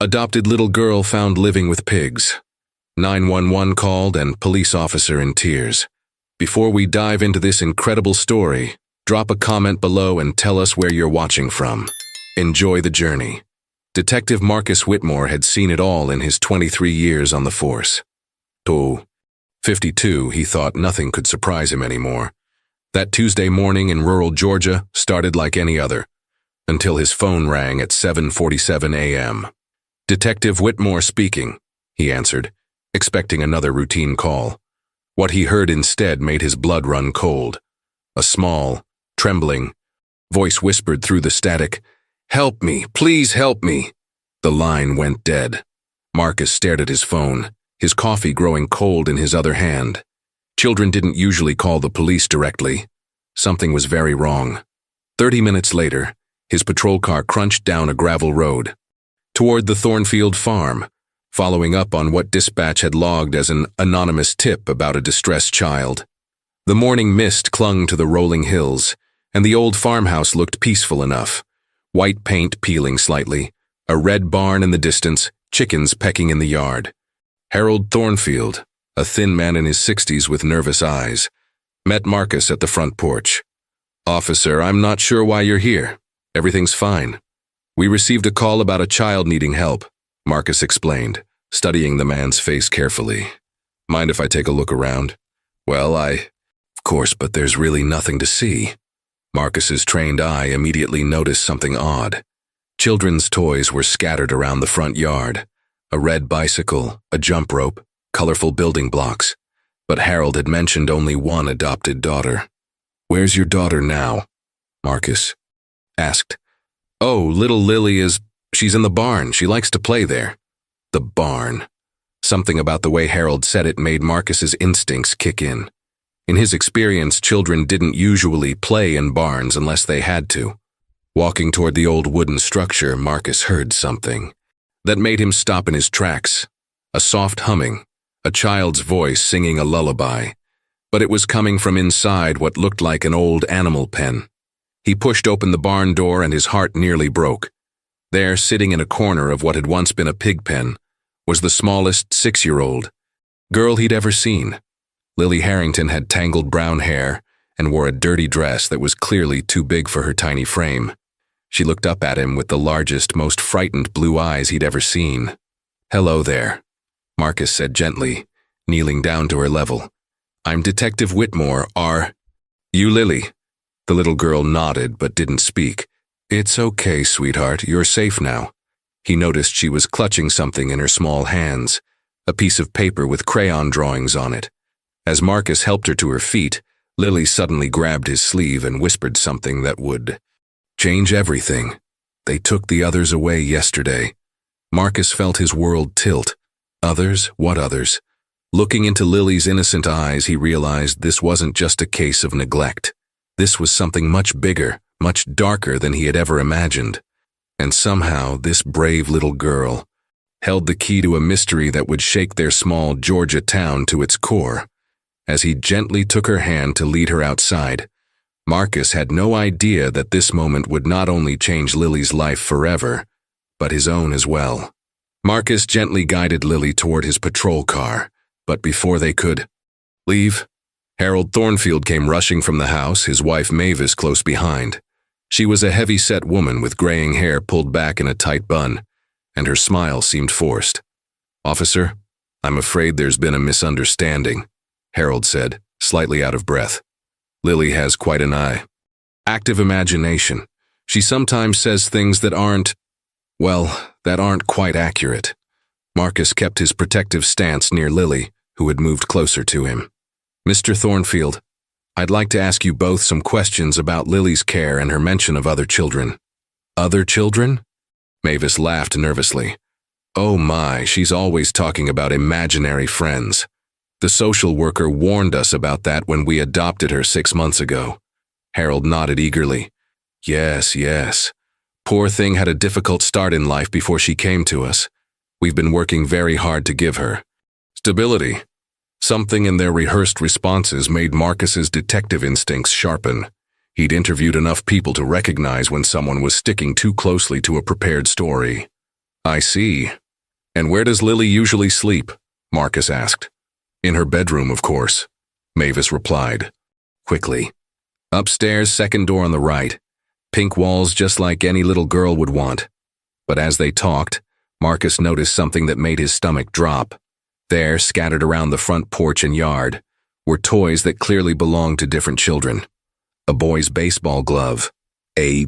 Adopted little girl found living with pigs. 911 called and police officer in tears. Before we dive into this incredible story, drop a comment below and tell us where you're watching from. Enjoy the journey. Detective Marcus Whitmore had seen it all in his 23 years on the force. To 52, he thought nothing could surprise him anymore. That Tuesday morning in rural Georgia started like any other, until his phone rang at 7:47 a.m. "Detective Whitmore speaking," he answered, expecting another routine call. What he heard instead made his blood run cold. A small, trembling voice whispered through the static, "Help me, please help me." The line went dead. Marcus stared at his phone, his coffee growing cold in his other hand. Children didn't usually call the police directly. Something was very wrong. 30 minutes later, his patrol car crunched down a gravel road toward the Thornfield farm, following up on what dispatch had logged as an anonymous tip about a distressed child. The morning mist clung to the rolling hills, and the old farmhouse looked peaceful enough. White paint peeling slightly, a red barn in the distance, chickens pecking in the yard. Harold Thornfield, a thin man in his 60s with nervous eyes, met Marcus at the front porch. "Officer, I'm not sure why you're here. Everything's fine. We received a call about a child needing help," Marcus explained, studying the man's face carefully. "Mind if I take a look around?" "Well, Of course, but there's really nothing to see." Marcus's trained eye immediately noticed something odd. Children's toys were scattered around the front yard. A red bicycle, a jump rope, colorful building blocks. But Harold had mentioned only one adopted daughter. "Where's your daughter now?" Marcus asked. "Oh, little Lily she's in the barn. She likes to play there." The barn. Something about the way Harold said it made Marcus's instincts kick in. In his experience, children didn't usually play in barns unless they had to. Walking toward the old wooden structure, Marcus heard something that made him stop in his tracks. A soft humming, a child's voice singing a lullaby, but it was coming from inside what looked like an old animal pen. He pushed open the barn door and his heart nearly broke. There, sitting in a corner of what had once been a pig pen, was the smallest 6-year-old girl he'd ever seen. Lily Harrington had tangled brown hair and wore a dirty dress that was clearly too big for her tiny frame. She looked up at him with the largest, most frightened blue eyes he'd ever seen. "Hello there," Marcus said gently, kneeling down to her level. "I'm Detective Whitmore. Are you Lily?" The little girl nodded but didn't speak. "It's okay, sweetheart. You're safe now." He noticed she was clutching something in her small hands, a piece of paper with crayon drawings on it. As Marcus helped her to her feet, Lily suddenly grabbed his sleeve and whispered something that would change everything. "They took the others away yesterday." Marcus felt his world tilt. Others? What others? Looking into Lily's innocent eyes, he realized this wasn't just a case of neglect. This was something much bigger, much darker than he had ever imagined. And somehow, this brave little girl held the key to a mystery that would shake their small Georgia town to its core. As he gently took her hand to lead her outside, Marcus had no idea that this moment would not only change Lily's life forever, but his own as well. Marcus gently guided Lily toward his patrol car, but before they could leave, Harold Thornfield came rushing from the house, his wife Mavis close behind. She was a heavy-set woman with graying hair pulled back in a tight bun, and her smile seemed forced. "Officer, I'm afraid there's been a misunderstanding," Harold said, slightly out of breath. "Lily has quite an active imagination. She sometimes says things that aren't quite accurate." Marcus kept his protective stance near Lily, who had moved closer to him. "Mr. Thornfield, I'd like to ask you both some questions about Lily's care and her mention of other children." "Other children?" Mavis laughed nervously. "Oh my, she's always talking about imaginary friends. The social worker warned us about that when we adopted her 6 months ago." Harold nodded eagerly. Yes. Poor thing had a difficult start in life before she came to us. We've been working very hard to give her stability." Something in their rehearsed responses made Marcus's detective instincts sharpen. He'd interviewed enough people to recognize when someone was sticking too closely to a prepared story. I see. And where does Lily usually sleep? Marcus asked. In her bedroom, of course, Mavis replied, quickly. Upstairs, second door on the right. Pink walls just like any little girl would want. But as they talked, Marcus noticed something that made his stomach drop. There, scattered around the front porch and yard, were toys that clearly belonged to different children. A boy's baseball glove, a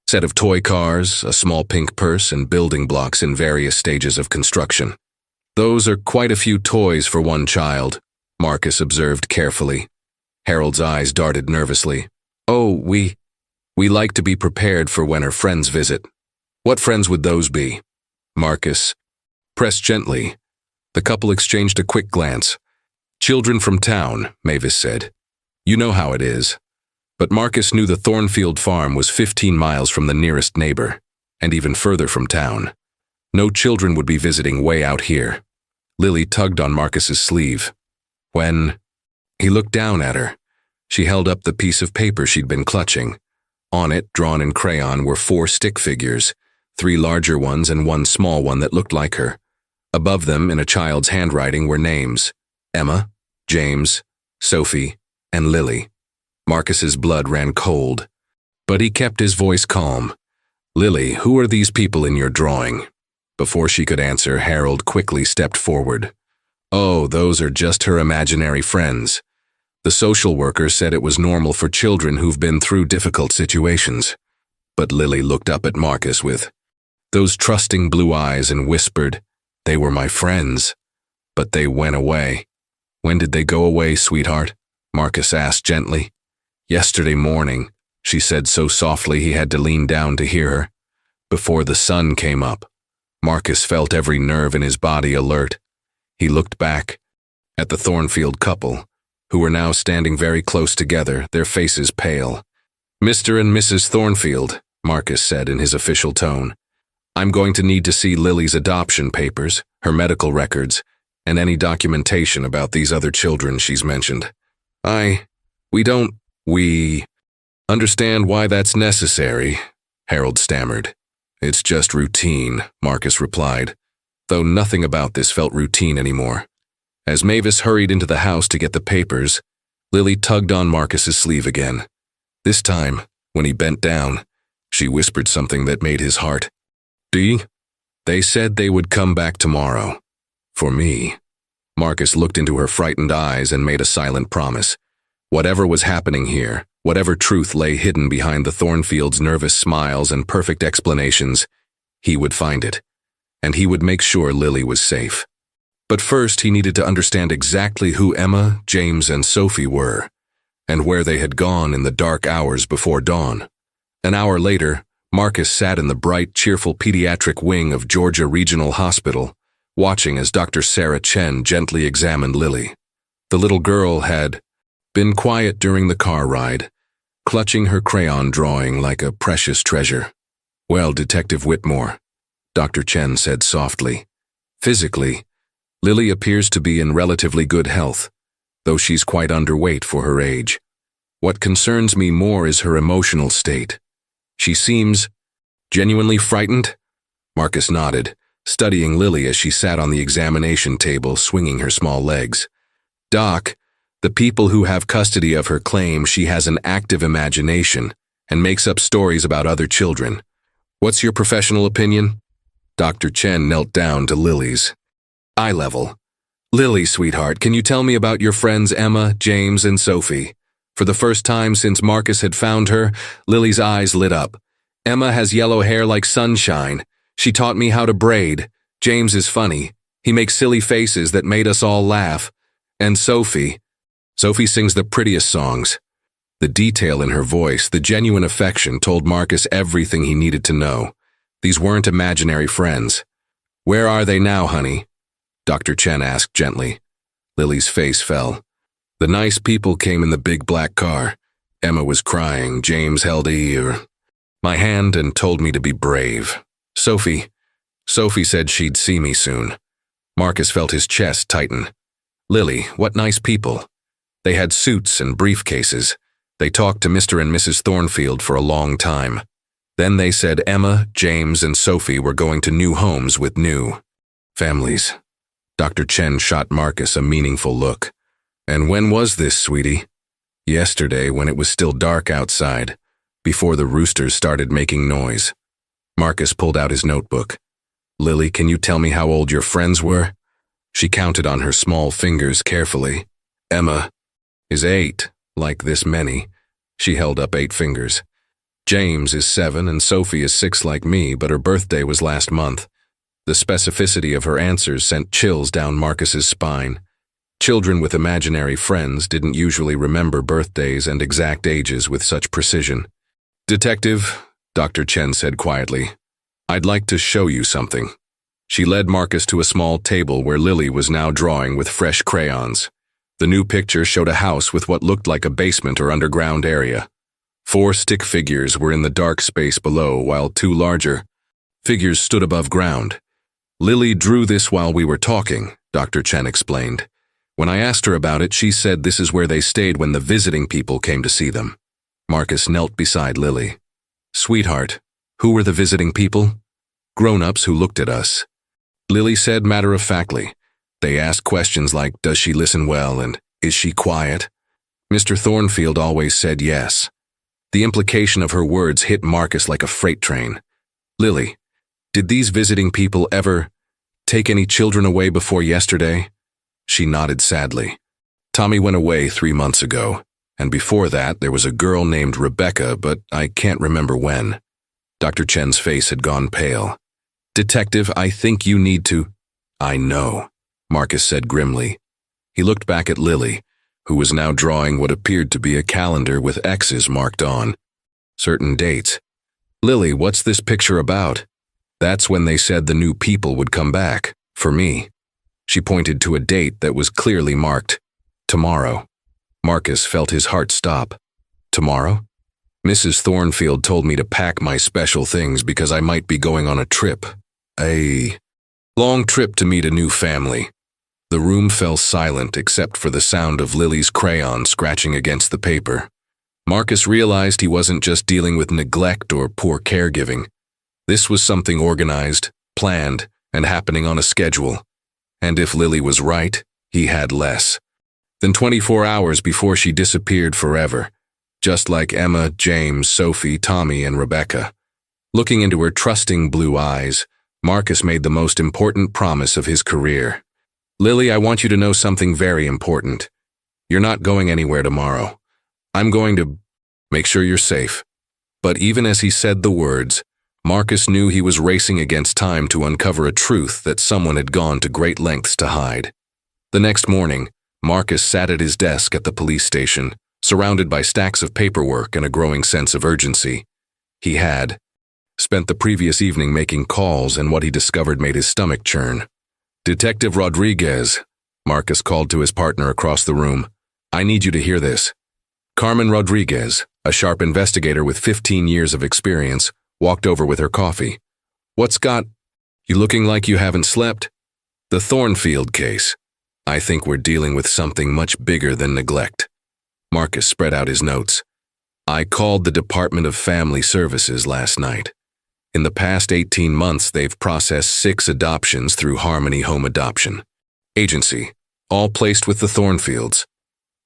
set of toy cars, a small pink purse, and building blocks in various stages of construction. Those are quite a few toys for one child, Marcus observed carefully. Harold's eyes darted nervously. Oh, we like to be prepared for when her friends visit. What friends would those be? Marcus pressed gently. The couple exchanged a quick glance. Children from town, Mavis said. You know how it is. But Marcus knew the Thornfield farm was 15 miles from the nearest neighbor, and even further from town. No children would be visiting way out here. Lily tugged on Marcus's sleeve. When he looked down at her, she held up the piece of paper she'd been clutching. On it, drawn in crayon, were 4 stick figures, 3 larger ones and 1 small one that looked like her. Above them, in a child's handwriting, were names: Emma, James, Sophie, and Lily. Marcus's blood ran cold, but he kept his voice calm. Lily, who are these people in your drawing? Before she could answer, Harold quickly stepped forward. Oh, those are just her imaginary friends. The social worker said it was normal for children who've been through difficult situations. But Lily looked up at Marcus with those trusting blue eyes and whispered, They were my friends. But they went away. When did they go away, sweetheart? Marcus asked gently. Yesterday morning, she said so softly he had to lean down to hear her. Before the sun came up. Marcus felt every nerve in his body alert. He looked back at the Thornfield couple, who were now standing very close together, their faces pale. Mr. and Mrs. Thornfield, Marcus said in his official tone. I'm going to need to see Lily's adoption papers, her medical records, and any documentation about these other children she's mentioned. We understand why that's necessary, Harold stammered. It's just routine, Marcus replied, though nothing about this felt routine anymore. As Mavis hurried into the house to get the papers, Lily tugged on Marcus's sleeve again. This time, when he bent down, she whispered something that made his heart. They said they would come back tomorrow. For me. Marcus looked into her frightened eyes and made a silent promise. Whatever was happening here, whatever truth lay hidden behind the Thornfields' nervous smiles and perfect explanations, he would find it, and he would make sure Lily was safe. But first he needed to understand exactly who Emma, James, and Sophie were, and where they had gone in the dark hours before dawn. An hour later, Marcus sat in the bright, cheerful pediatric wing of Georgia Regional Hospital, watching as Dr. Sarah Chen gently examined Lily. The little girl had been quiet during the car ride, clutching her crayon drawing like a precious treasure. Well, Detective Whitmore, Dr. Chen said softly. Physically, Lily appears to be in relatively good health, though she's quite underweight for her age. What concerns me more is her emotional state. She seems genuinely frightened? Marcus nodded, studying Lily as she sat on the examination table, swinging her small legs. Doc, the people who have custody of her claim she has an active imagination and makes up stories about other children. What's your professional opinion? Dr. Chen knelt down to Lily's eye level. Lily, sweetheart, can you tell me about your friends Emma, James, and Sophie? For the first time since Marcus had found her, Lily's eyes lit up. Emma has yellow hair like sunshine. She taught me how to braid. James is funny. He makes silly faces that made us all laugh. And Sophie sings the prettiest songs. The detail in her voice, the genuine affection, told Marcus everything he needed to know. These weren't imaginary friends. Where are they now, honey? Dr. Chen asked gently. Lily's face fell. The nice people came in the big black car. Emma was crying. James held my hand and told me to be brave. Sophie said she'd see me soon. Marcus felt his chest tighten. Lily, what nice people. They had suits and briefcases. They talked to Mr. and Mrs. Thornfield for a long time. Then they said Emma, James, and Sophie were going to new homes with new families. Dr. Chen shot Marcus a meaningful look. And when was this, sweetie? Yesterday, when it was still dark outside, before the roosters started making noise. Marcus pulled out his notebook. Lily, can you tell me how old your friends were? She counted on her small fingers carefully. Emma is 8, like this many. She held up 8 fingers. James is 7 and Sophie is 6 like me, but her birthday was last month. The specificity of her answers sent chills down Marcus's spine. Children with imaginary friends didn't usually remember birthdays and exact ages with such precision. Detective, Dr. Chen said quietly, I'd like to show you something. She led Marcus to a small table where Lily was now drawing with fresh crayons. The new picture showed a house with what looked like a basement or underground area. 4 stick figures were in the dark space below, while 2 larger figures stood above ground. Lily drew this while we were talking, Dr. Chen explained. When I asked her about it, she said this is where they stayed when the visiting people came to see them. Marcus knelt beside Lily. Sweetheart, who were the visiting people? Grown-ups who looked at us. Lily said matter-of-factly. They asked questions like, does she listen well and is she quiet? Mr. Thornfield always said yes. The implication of her words hit Marcus like a freight train. Lily, did these visiting people ever take any children away before yesterday? She nodded sadly. Tommy went away 3 months ago, and before that there was a girl named Rebecca, but I can't remember when. Dr. Chen's face had gone pale. Detective, I think you need to… I know, Marcus said grimly. He looked back at Lily, who was now drawing what appeared to be a calendar with X's marked on certain dates. Lily, what's this picture about? That's when they said the new people would come back, for me. She pointed to a date that was clearly marked, tomorrow. Marcus felt his heart stop. Tomorrow? Mrs. Thornfield told me to pack my special things because I might be going on a trip. A long trip to meet a new family. The room fell silent except for the sound of Lily's crayon scratching against the paper. Marcus realized he wasn't just dealing with neglect or poor caregiving. This was something organized, planned, and happening on a schedule. And if Lily was right, he had less than 24 hours before she disappeared forever, just like Emma, James, Sophie, Tommy, and Rebecca. Looking into her trusting blue eyes, Marcus made the most important promise of his career. Lily, I want you to know something very important. You're not going anywhere tomorrow. I'm going to make sure you're safe. But even as he said the words, Marcus knew he was racing against time to uncover a truth that someone had gone to great lengths to hide. The next morning, Marcus sat at his desk at the police station, surrounded by stacks of paperwork and a growing sense of urgency. He had spent the previous evening making calls, and what he discovered made his stomach churn. Detective Rodriguez, Marcus called to his partner across the room. I need you to hear this. Carmen Rodriguez, a sharp investigator with 15 years of experience, walked over with her coffee. What's got you looking like you haven't slept? The Thornfield case. I think we're dealing with something much bigger than neglect. Marcus spread out his notes. I called the Department of Family Services last night. In the past 18 months, they've processed 6 adoptions through Harmony Home Adoption Agency, all placed with the Thornfields.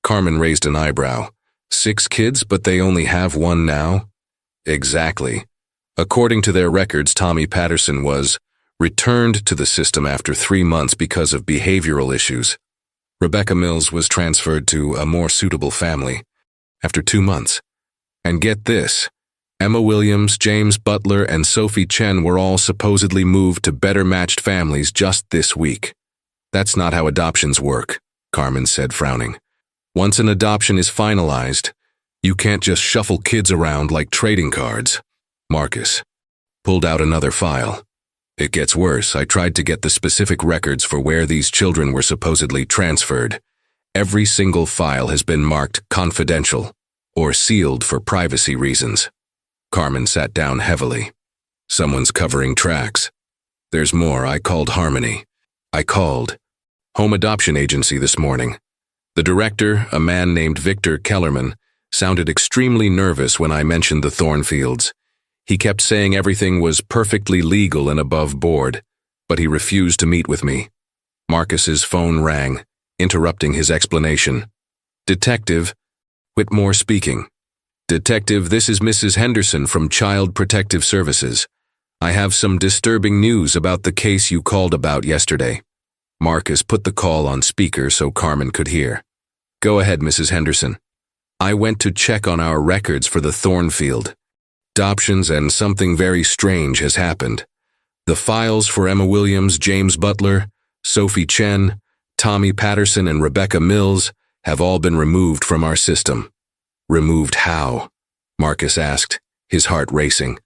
Carmen raised an eyebrow. 6 kids, but they only have 1 now? Exactly. According to their records, Tommy Patterson was returned to the system after 3 months because of behavioral issues. Rebecca Mills was transferred to a more suitable family after 2 months. And get this, Emma Williams, James Butler, and Sophie Chen were all supposedly moved to better matched families just this week. That's not how adoptions work, Carmen said, frowning. Once an adoption is finalized, you can't just shuffle kids around like trading cards. Marcus pulled out another file. It gets worse. I tried to get the specific records for where these children were supposedly transferred. Every single file has been marked confidential or sealed for privacy reasons. Carmen sat down heavily. Someone's covering tracks. There's more. I called Harmony. I called Home Adoption Agency this morning. The director, a man named Victor Kellerman, sounded extremely nervous when I mentioned the Thornfields. He kept saying everything was perfectly legal and above board, but he refused to meet with me. Marcus's phone rang, interrupting his explanation. Detective Whitmore speaking. Detective, this is Mrs. Henderson from Child Protective Services. I have some disturbing news about the case you called about yesterday. Marcus put the call on speaker so Carmen could hear. Go ahead, Mrs. Henderson. I went to check on our records for the Thornfield adoptions and something very strange has happened. The files for Emma Williams, James Butler, Sophie Chen, Tommy Patterson, and Rebecca Mills have all been removed from our system. Removed how? Marcus asked, his heart racing.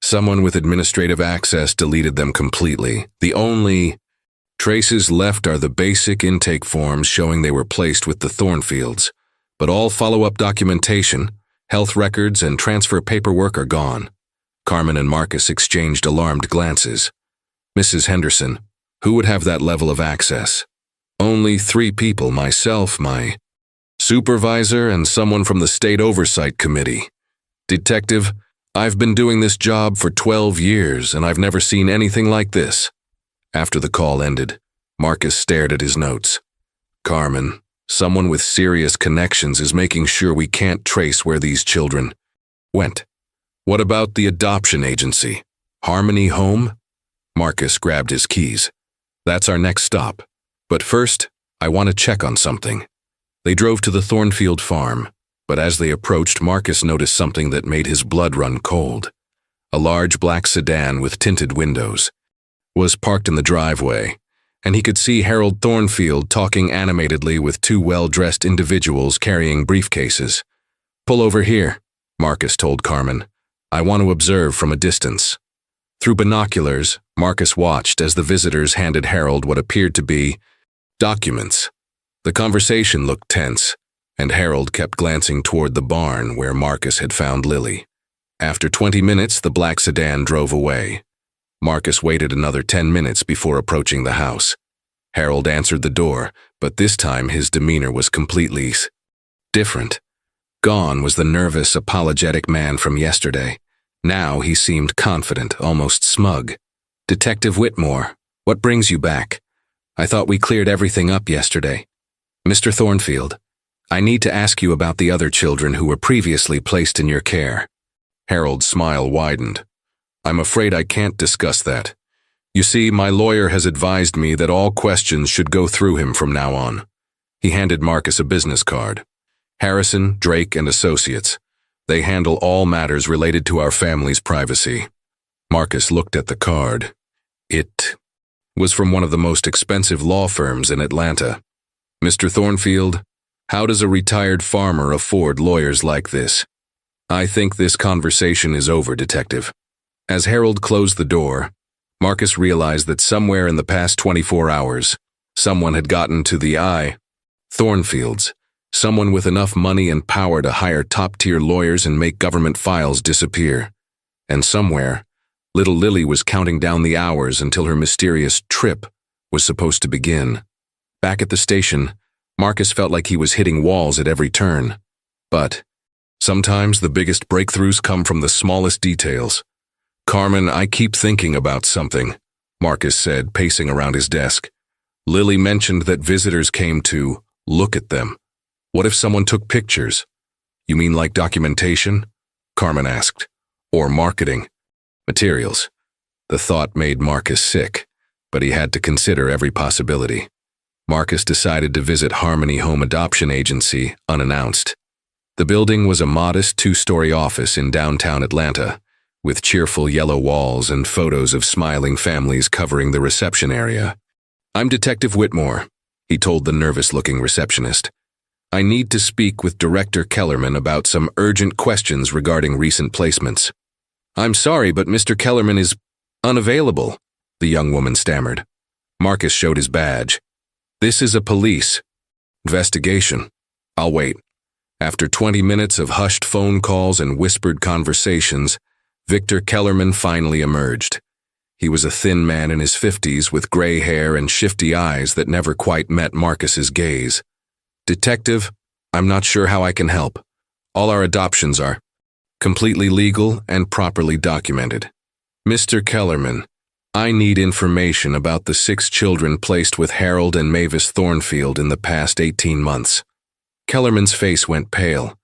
Someone with administrative access deleted them completely. The only traces left are the basic intake forms showing they were placed with the Thornfields, but all follow-up documentation, health records, and transfer paperwork are gone. Carmen and Marcus exchanged alarmed glances. Mrs. Henderson, who would have that level of access? Only 3 people, myself, my supervisor, and someone from the State Oversight Committee. Detective, I've been doing this job for 12 years, and I've never seen anything like this. After the call ended, Marcus stared at his notes. Carmen, someone with serious connections is making sure we can't trace where these children went. What about the adoption agency? Harmony Home? Marcus grabbed his keys. That's our next stop. But first, I want to check on something. They drove to the Thornfield farm, but as they approached, Marcus noticed something that made his blood run cold. A large black sedan with tinted windows was parked in the driveway, and he could see Harold Thornfield talking animatedly with 2 well-dressed individuals carrying briefcases. Pull over here, Marcus told Carmen. I want to observe from a distance. Through binoculars, Marcus watched as the visitors handed Harold what appeared to be documents. The conversation looked tense, and Harold kept glancing toward the barn where Marcus had found Lily. After 20 minutes, the black sedan drove away. Marcus waited another 10 minutes before approaching the house. Harold answered the door, but this time his demeanor was completely different. Gone was the nervous, apologetic man from yesterday. Now he seemed confident, almost smug. Detective Whitmore, what brings you back? I thought we cleared everything up yesterday. Mr. Thornfield, I need to ask you about the other children who were previously placed in your care. Harold's smile widened. I'm afraid I can't discuss that. You see, my lawyer has advised me that all questions should go through him from now on. He handed Marcus a business card. Harrison, Drake, and Associates. They handle all matters related to our family's privacy. Marcus looked at the card. It was from one of the most expensive law firms in Atlanta. Mr. Thornfield, how does a retired farmer afford lawyers like this? I think this conversation is over, Detective. As Harold closed the door, Marcus realized that somewhere in the past 24 hours, someone had gotten to the Thornfields, someone with enough money and power to hire top-tier lawyers and make government files disappear. And somewhere, little Lily was counting down the hours until her mysterious trip was supposed to begin. Back at the station, Marcus felt like he was hitting walls at every turn. But sometimes the biggest breakthroughs come from the smallest details. Carmen, I keep thinking about something, Marcus said, pacing around his desk. Lily mentioned that visitors came to look at them. What if someone took pictures? You mean like documentation? Carmen asked. Or marketing? Materials. The thought made Marcus sick, but he had to consider every possibility. Marcus decided to visit Harmony Home Adoption Agency unannounced. The building was a modest 2-story office in downtown Atlanta, with cheerful yellow walls and photos of smiling families covering the reception area. I'm Detective Whitmore, he told the nervous-looking receptionist. I need to speak with Director Kellerman about some urgent questions regarding recent placements. I'm sorry, but Mr. Kellerman is unavailable, the young woman stammered. Marcus showed his badge. This is a police investigation. I'll wait. After 20 minutes of hushed phone calls and whispered conversations, Victor Kellerman finally emerged. He was a thin man in his 50s with gray hair and shifty eyes that never quite met Marcus's gaze. Detective, I'm not sure how I can help. All our adoptions are completely legal and properly documented. Mr. Kellerman, I need information about the 6 children placed with Harold and Mavis Thornfield in the past 18 months. Kellerman's face went pale.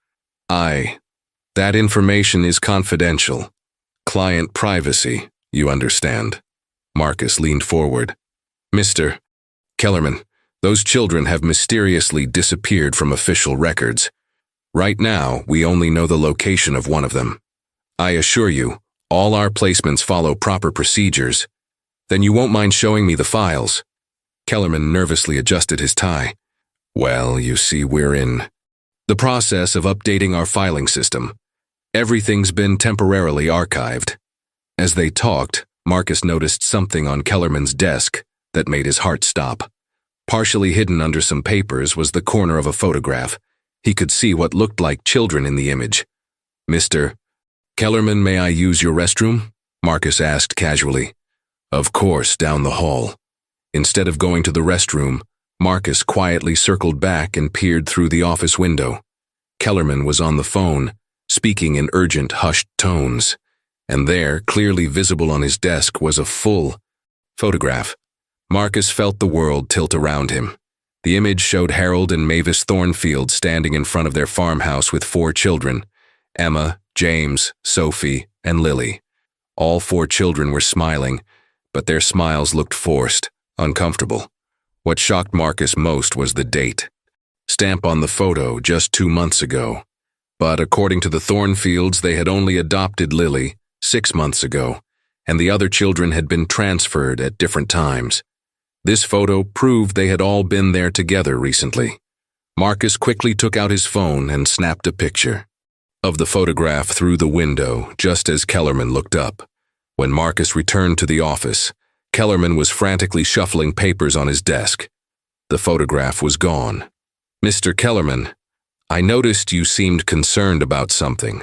That information is confidential. Client privacy, you understand. Marcus leaned forward. Mr. Kellerman, those children have mysteriously disappeared from official records. Right now, we only know the location of one of them. I assure you, all our placements follow proper procedures. Then you won't mind showing me the files. Kellerman nervously adjusted his tie. Well, you see, we're in the process of updating our filing system. Everything's been temporarily archived. As they talked, Marcus noticed something on Kellerman's desk that made his heart stop. Partially hidden under some papers was the corner of a photograph. He could see what looked like children in the image. Mr. Kellerman, may I use your restroom? Marcus asked casually. Of course, down the hall. Instead of going to the restroom, Marcus quietly circled back and peered through the office window. Kellerman was on the phone, speaking in urgent, hushed tones, and there, clearly visible on his desk, was a full photograph. Marcus felt the world tilt around him. The image showed Harold and Mavis Thornfield standing in front of their farmhouse with 4 children, Emma, James, Sophie, and Lily. All 4 children were smiling, but their smiles looked forced, uncomfortable. What shocked Marcus most was the date. Stamp on the photo just 2 months ago. But according to the Thornfields, they had only adopted Lily 6 months ago, and the other children had been transferred at different times. This photo proved they had all been there together recently. Marcus quickly took out his phone and snapped a picture of the photograph through the window just as Kellerman looked up. When Marcus returned to the office, Kellerman was frantically shuffling papers on his desk. The photograph was gone. Mr. Kellerman, I noticed you seemed concerned about something.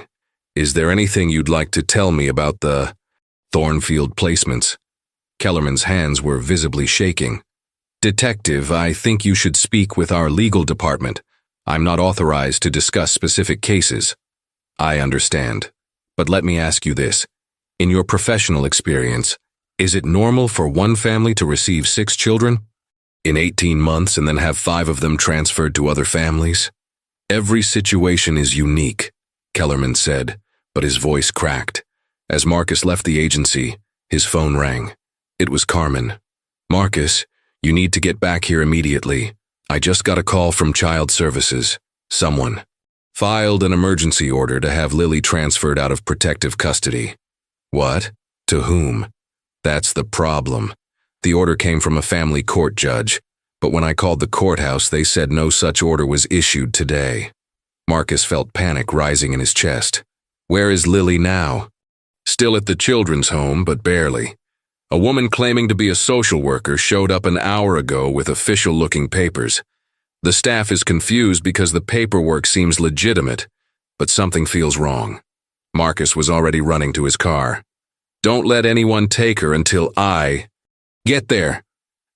Is there anything you'd like to tell me about the Thornfield placements? Kellerman's hands were visibly shaking. Detective, I think you should speak with our legal department. I'm not authorized to discuss specific cases. I understand. But let me ask you this. In your professional experience, is it normal for one family to receive 6 children in 18 months and then have 5 of them transferred to other families? Every situation is unique, Kellerman said, but his voice cracked. As Marcus left the agency, his phone rang. It was Carmen. Marcus, you need to get back here immediately. I just got a call from Child Services. Someone filed an emergency order to have Lily transferred out of protective custody. What? To whom? That's the problem. The order came from a family court judge, but when I called the courthouse, they said no such order was issued today. Marcus felt panic rising in his chest. Where is Lily now? Still at the children's home, but barely. A woman claiming to be a social worker showed up an hour ago with official-looking papers. The staff is confused because the paperwork seems legitimate, but something feels wrong. Marcus was already running to his car. Don't let anyone take her until I get there.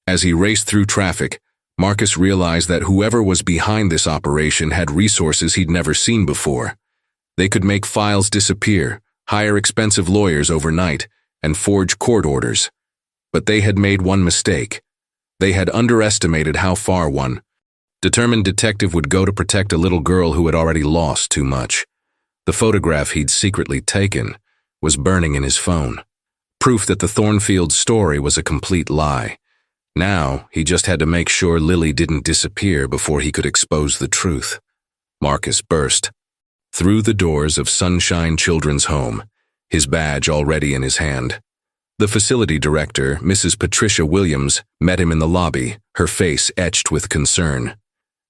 As he raced through traffic, Marcus realized that whoever was behind this operation had resources he'd never seen before. They could make files disappear, hire expensive lawyers overnight, and forge court orders. But they had made one mistake. They had underestimated how far one determined detective would go to protect a little girl who had already lost too much. The photograph he'd secretly taken was burning in his phone, proof that the Thornfield story was a complete lie. Now, he just had to make sure Lily didn't disappear before he could expose the truth. Marcus burst through the doors of Sunshine Children's Home, his badge already in his hand. The facility director, Mrs. Patricia Williams, met him in the lobby, her face etched with concern.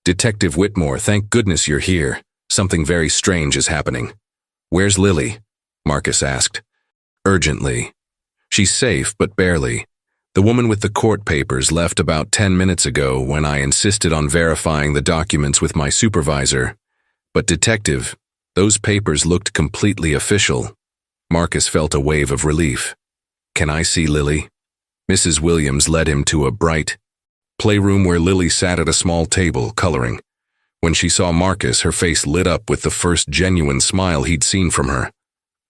Detective Whitmore, thank goodness you're here. Something very strange is happening. Where's Lily? Marcus asked. Urgently. She's safe, but barely. The woman with the court papers left about 10 minutes ago when I insisted on verifying the documents with my supervisor. But detective, those papers looked completely official. Marcus felt a wave of relief. Can I see Lily? Mrs. Williams led him to a bright playroom where Lily sat at a small table, coloring. When she saw Marcus, her face lit up with the first genuine smile he'd seen from her.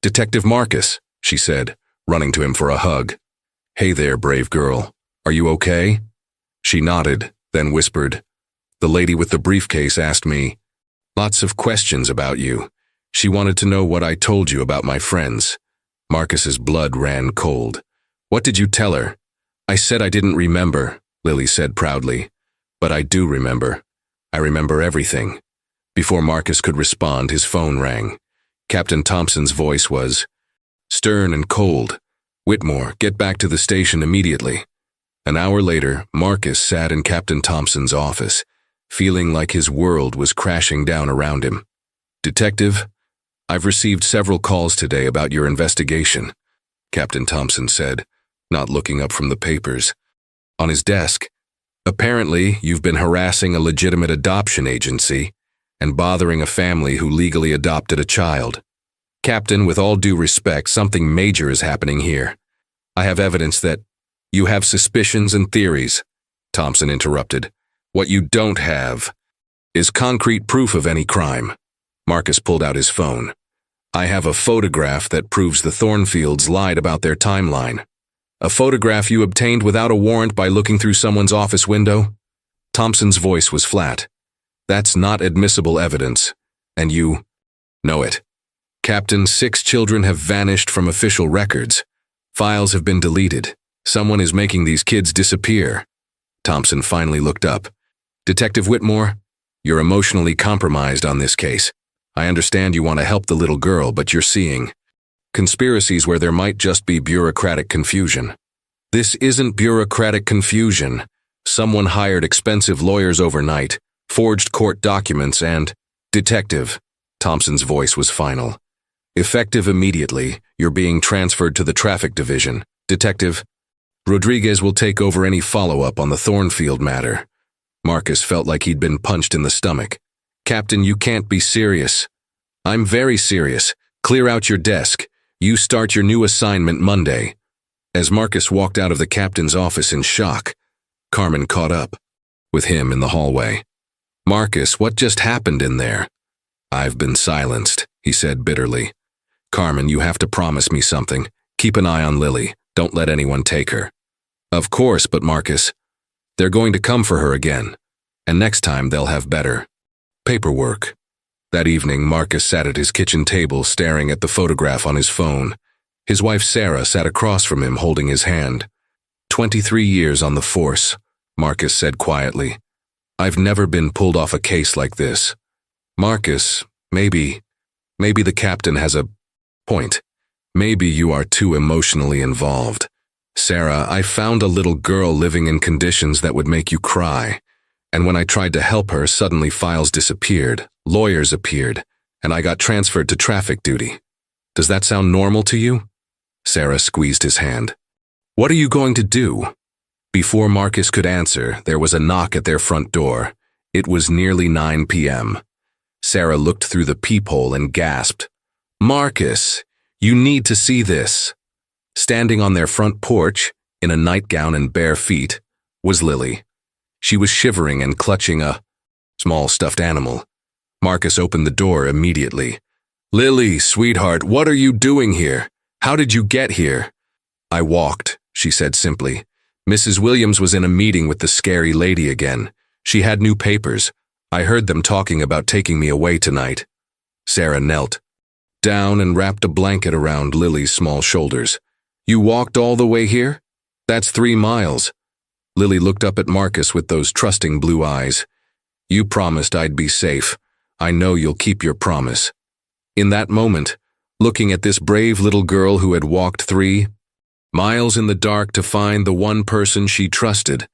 "Detective Marcus," she said, running to him for a hug. "Hey there, brave girl. Are you okay?" She nodded, then whispered, "The lady with the briefcase asked me lots of questions about you. She wanted to know what I told you about my friends." Marcus's blood ran cold. "What did you tell her?" "I said I didn't remember," Lily said proudly. "But I do remember. I remember everything." Before Marcus could respond, his phone rang. Captain Thompson's voice was stern and cold. "Whitmore, get back to the station immediately." An hour later, Marcus sat in Captain Thompson's office, feeling like his world was crashing down around him. "Detective, I've received several calls today about your investigation," Captain Thompson said, not looking up from the papers. On his desk, "Apparently, you've been harassing a legitimate adoption agency and bothering a family who legally adopted a child. Captain, with all due respect, something major is happening here. I have evidence that you have suspicions and theories," Thompson interrupted. "What you don't have is concrete proof of any crime." Marcus pulled out his phone. "I have a photograph that proves the Thornfields lied about their timeline." "A photograph you obtained without a warrant by looking through someone's office window?" Thompson's voice was flat. "That's not admissible evidence, and you know it. Captain, 6 children have vanished from official records. Files have been deleted. Someone is making these kids disappear." Thompson finally looked up. "Detective Whitmore, you're emotionally compromised on this case. I understand you want to help the little girl, but you're seeing conspiracies where there might just be bureaucratic confusion." "This isn't bureaucratic confusion. Someone hired expensive lawyers overnight, forged court documents, and—" "Detective," Thompson's voice was final. "Effective immediately, you're being transferred to the traffic division. Detective Rodriguez will take over any follow-up on the Thornfield matter." Marcus felt like he'd been punched in the stomach. "Captain, you can't be serious." "I'm very serious. Clear out your desk. You start your new assignment Monday." As Marcus walked out of the captain's office in shock, Carmen caught up with him in the hallway. "Marcus, what just happened in there?" "I've been silenced," he said bitterly. "Carmen, you have to promise me something. Keep an eye on Lily. Don't let anyone take her." "Of course, but Marcus, they're going to come for her again, and next time they'll have better paperwork." That evening, Marcus sat at his kitchen table staring at the photograph on his phone. His wife Sarah sat across from him holding his hand. 23 years on the force," Marcus said quietly. "I've never been pulled off a case like this." "Marcus, maybe the captain has a point. Maybe you are too emotionally involved. Sarah, I found a little girl living in conditions that would make you cry. And when I tried to help her, suddenly files disappeared, lawyers appeared, and I got transferred to traffic duty. Does that sound normal to you?" Sarah squeezed his hand. "What are you going to do?" Before Marcus could answer, there was a knock at their front door. It was nearly 9 p.m. Sarah looked through the peephole and gasped, "Marcus, you need to see this." Standing on their front porch, in a nightgown and bare feet, was Lily. She was shivering and clutching a small stuffed animal. Marcus opened the door immediately. "Lily, sweetheart, what are you doing here? How did you get here?" "I walked," she said simply. "Mrs. Williams was in a meeting with the scary lady again. She had new papers. I heard them talking about taking me away tonight." Sarah knelt down and wrapped a blanket around Lily's small shoulders. "You walked all the way here? That's 3 miles. Lily looked up at Marcus with those trusting blue eyes. "You promised I'd be safe. I know you'll keep your promise." In that moment, looking at this brave little girl who had walked 3 miles in the dark to find the one person she trusted,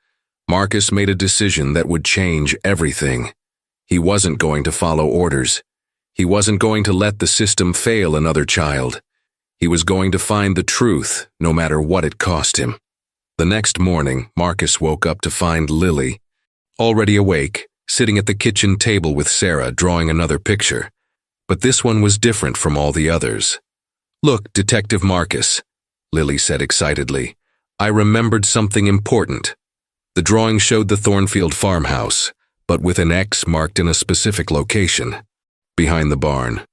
Marcus made a decision that would change everything. He wasn't going to follow orders. He wasn't going to let the system fail another child. He was going to find the truth, no matter what it cost him. The next morning, Marcus woke up to find Lily, already awake, sitting at the kitchen table with Sarah drawing another picture. But this one was different from all the others. "Look, Detective Marcus," Lily said excitedly. "I remembered something important." The drawing showed the Thornfield farmhouse, but with an X marked in a specific location, behind the barn.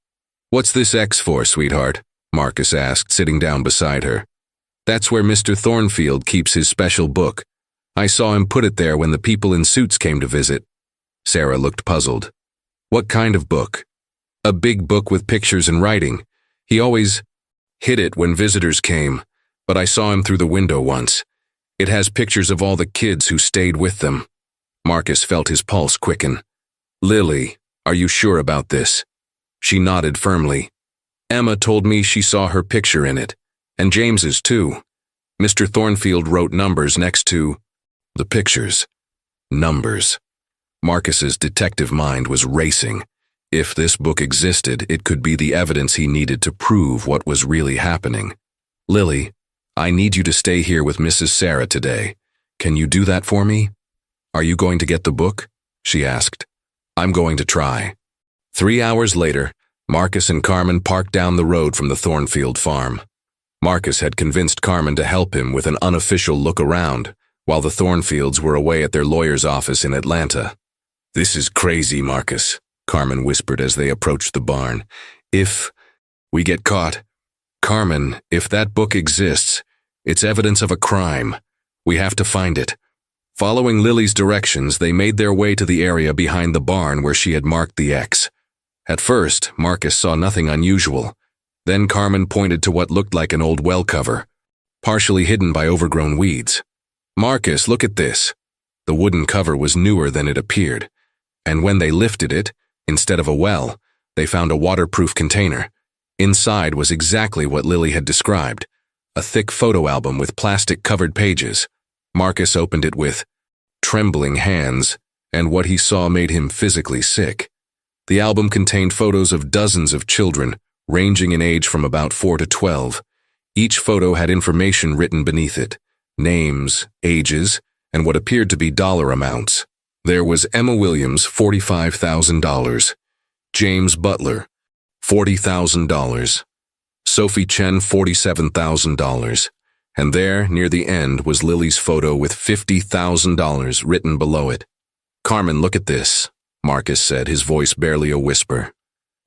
"What's this X for, sweetheart?" Marcus asked, sitting down beside her. "That's where Mr. Thornfield keeps his special book. I saw him put it there when the people in suits came to visit." Sarah looked puzzled. "What kind of book?" "A big book with pictures and writing. He always hid it when visitors came, but I saw him through the window once. It has pictures of all the kids who stayed with them." Marcus felt his pulse quicken. "Lily, are you sure about this?" She nodded firmly. "Emma told me she saw her picture in it, and James's too. Mr. Thornfield wrote numbers next to the pictures." Numbers. Marcus's detective mind was racing. If this book existed, it could be the evidence he needed to prove what was really happening. "Lily, I need you to stay here with Mrs. Sarah today. Can you do that for me?" "Are you going to get the book?" she asked. "I'm going to try." 3 hours later, Marcus and Carmen parked down the road from the Thornfield farm. Marcus had convinced Carmen to help him with an unofficial look around, while the Thornfields were away at their lawyer's office in Atlanta. "This is crazy, Marcus," Carmen whispered as they approached the barn. "If we get caught..." "Carmen, if that book exists, it's evidence of a crime. We have to find it." Following Lily's directions, they made their way to the area behind the barn where she had marked the X. At first, Marcus saw nothing unusual. Then Carmen pointed to what looked like an old well cover, partially hidden by overgrown weeds. "Marcus, look at this." The wooden cover was newer than it appeared, and when they lifted it, instead of a well, they found a waterproof container. Inside was exactly what Lily had described, a thick photo album with plastic-covered pages. Marcus opened it with trembling hands, and what he saw made him physically sick. The album contained photos of dozens of children, ranging in age from about 4 to 12. Each photo had information written beneath it, names, ages, and what appeared to be dollar amounts. There was Emma Williams, $45,000. James Butler, $40,000. Sophie Chen, $47,000. And there, near the end, was Lily's photo with $50,000 written below it. "Carmen, look at this," Marcus said, his voice barely a whisper.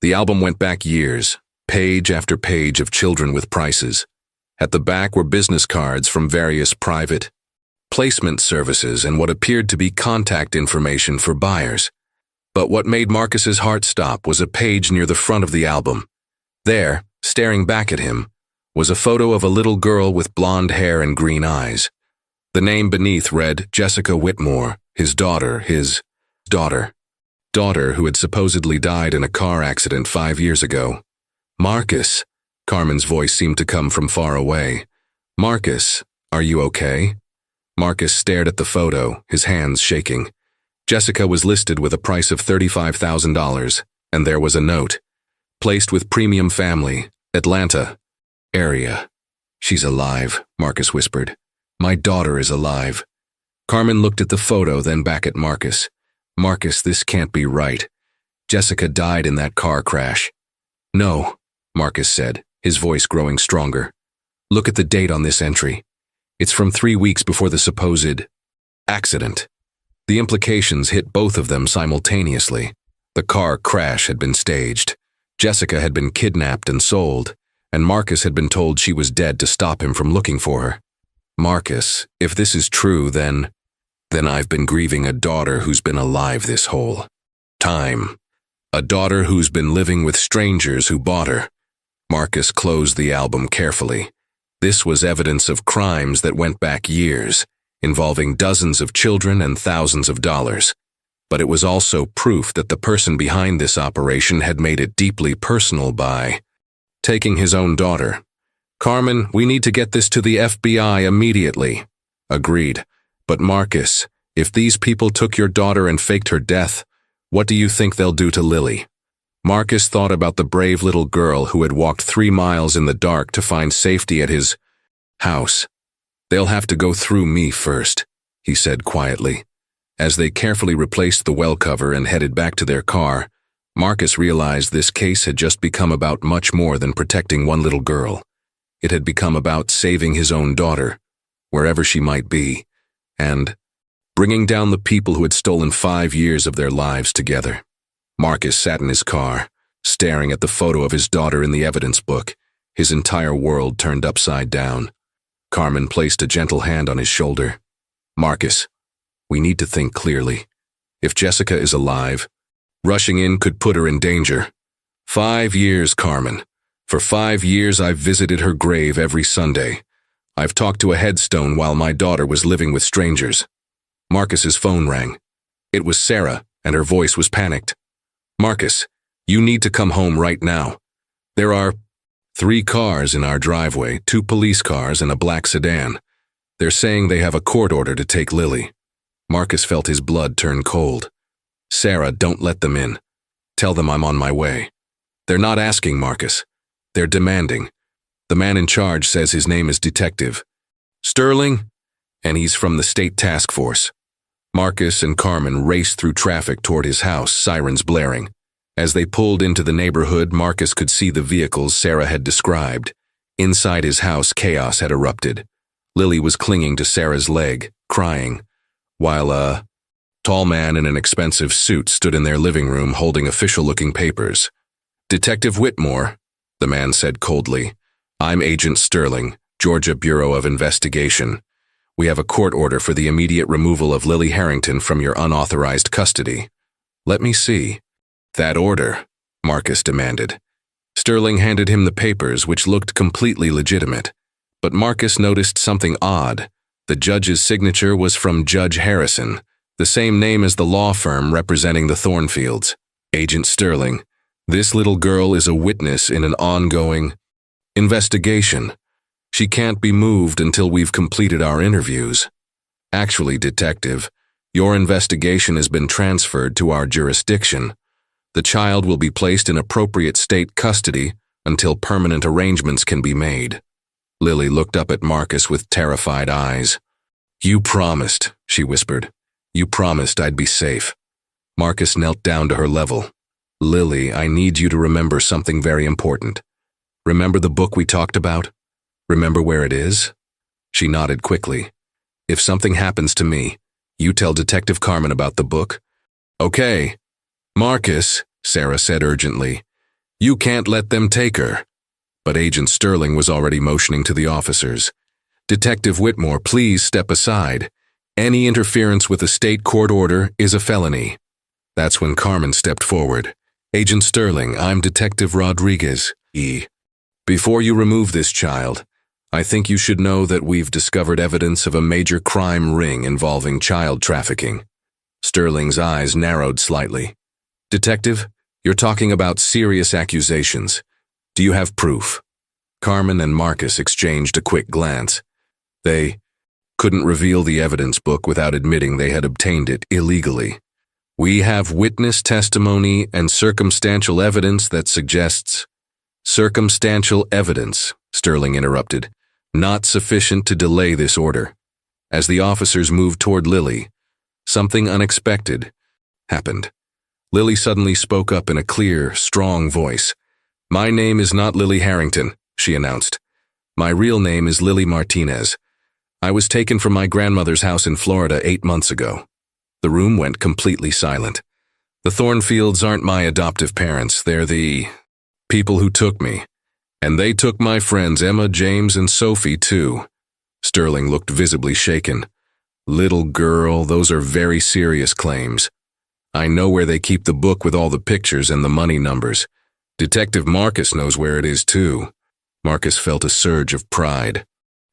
The album went back years, page after page of children with prices. At the back were business cards from various private placement services and what appeared to be contact information for buyers. But what made Marcus's heart stop was a page near the front of the album. There, staring back at him, was a photo of a little girl with blonde hair and green eyes. The name beneath read Jessica Whitmore, his daughter who had supposedly died in a car accident 5 years ago. "Marcus," Carmen's voice seemed to come from far away. "Marcus, are you okay?" Marcus stared at the photo, his hands shaking. Jessica was listed with a price of $35,000, and there was a note. "Placed with Premium Family, Atlanta area." "She's alive," Marcus whispered. "My daughter is alive." Carmen looked at the photo, then back at Marcus. "Marcus, this can't be right. Jessica died in that car crash." "No," Marcus said, his voice growing stronger. "Look at the date on this entry. It's from 3 weeks before the supposed accident." The implications hit both of them simultaneously. The car crash had been staged. Jessica had been kidnapped and sold, and Marcus had been told she was dead to stop him from looking for her. "Marcus, if this is true, then I've been grieving a daughter who's been alive this whole time. A daughter who's been living with strangers who bought her." Marcus closed the album carefully. This was evidence of crimes that went back years, involving dozens of children and thousands of dollars. But it was also proof that the person behind this operation had made it deeply personal by taking his own daughter. "Carmen, we need to get this to the FBI immediately." "Agreed. But Marcus, if these people took your daughter and faked her death, what do you think they'll do to Lily?" Marcus thought about the brave little girl who had walked 3 miles in the dark to find safety at his house. "They'll have to go through me first," he said quietly. As they carefully replaced the well cover and headed back to their car, Marcus realized this case had just become about much more than protecting one little girl. It had become about saving his own daughter, wherever she might be, and bringing down the people who had stolen 5 years of their lives together. Marcus sat in his car, staring at the photo of his daughter in the evidence book, His entire world turned upside down. Carmen placed a gentle hand on his shoulder. Marcus, we need to think clearly. If Jessica is alive, rushing in could put her in danger. 5 years, Carmen. For 5 years I've visited her grave every Sunday. I've talked to a headstone while my daughter was living with strangers. Marcus's phone rang. It was Sarah, and her voice was panicked. Marcus, you need to come home right now. There are 3 cars in our driveway, 2 police cars and a black sedan. They're saying they have a court order to take Lily. Marcus felt his blood turn cold. Sarah, don't let them in. Tell them I'm on my way. They're not asking, Marcus. They're demanding. The man in charge says his name is Detective Sterling, and he's from the state task force. Marcus and Carmen raced through traffic toward his house, sirens blaring. As they pulled into the neighborhood, Marcus could see the vehicles Sarah had described. Inside his house, chaos had erupted. Lily was clinging to Sarah's leg, crying, while a tall man in an expensive suit stood in their living room holding official-looking papers. Detective Whitmore, the man said coldly. I'm Agent Sterling, Georgia Bureau of Investigation. We have a court order for the immediate removal of Lily Harrington from your unauthorized custody. Let me see. That order, Marcus demanded. Sterling handed him the papers, which looked completely legitimate. But Marcus noticed something odd. The judge's signature was from Judge Harrison, the same name as the law firm representing the Thornfields. Agent Sterling, this little girl is a witness in an ongoing investigation. She can't be moved until we've completed our interviews. Actually, Detective, your investigation has been transferred to our jurisdiction. The child will be placed in appropriate state custody until permanent arrangements can be made. Lily looked up at Marcus with terrified eyes. You promised, she whispered. You promised I'd be safe. Marcus knelt down to her level. Lily, I need you to remember something very important. Remember the book we talked about? Remember where it is? She nodded quickly. If something happens to me, you tell Detective Carmen about the book? Okay. Marcus, Sarah said urgently, you can't let them take her. But Agent Sterling was already motioning to the officers. Detective Whitmore, please step aside. Any interference with a state court order is a felony. That's when Carmen stepped forward. Agent Sterling, I'm Detective Rodriguez, E. Before you remove this child, I think you should know that we've discovered evidence of a major crime ring involving child trafficking. Sterling's eyes narrowed slightly. Detective, you're talking about serious accusations. Do you have proof? Carmen and Marcus exchanged a quick glance. They couldn't reveal the evidence book without admitting they had obtained it illegally. We have witness testimony and circumstantial evidence that suggests. Circumstantial evidence, Sterling interrupted, not sufficient to delay this order. As the officers moved toward Lily, something unexpected happened. Lily suddenly spoke up in a clear, strong voice. My name is not Lily Harrington, she announced. My real name is Lily Martinez. I was taken from my grandmother's house in Florida 8 months ago. The room went completely silent. The Thornfields aren't my adoptive parents, they're the people who took me. And they took my friends Emma, James, and Sophie, too. Sterling looked visibly shaken. Little girl, those are very serious claims. I know where they keep the book with all the pictures and the money numbers. Detective Marcus knows where it is, too. Marcus felt a surge of pride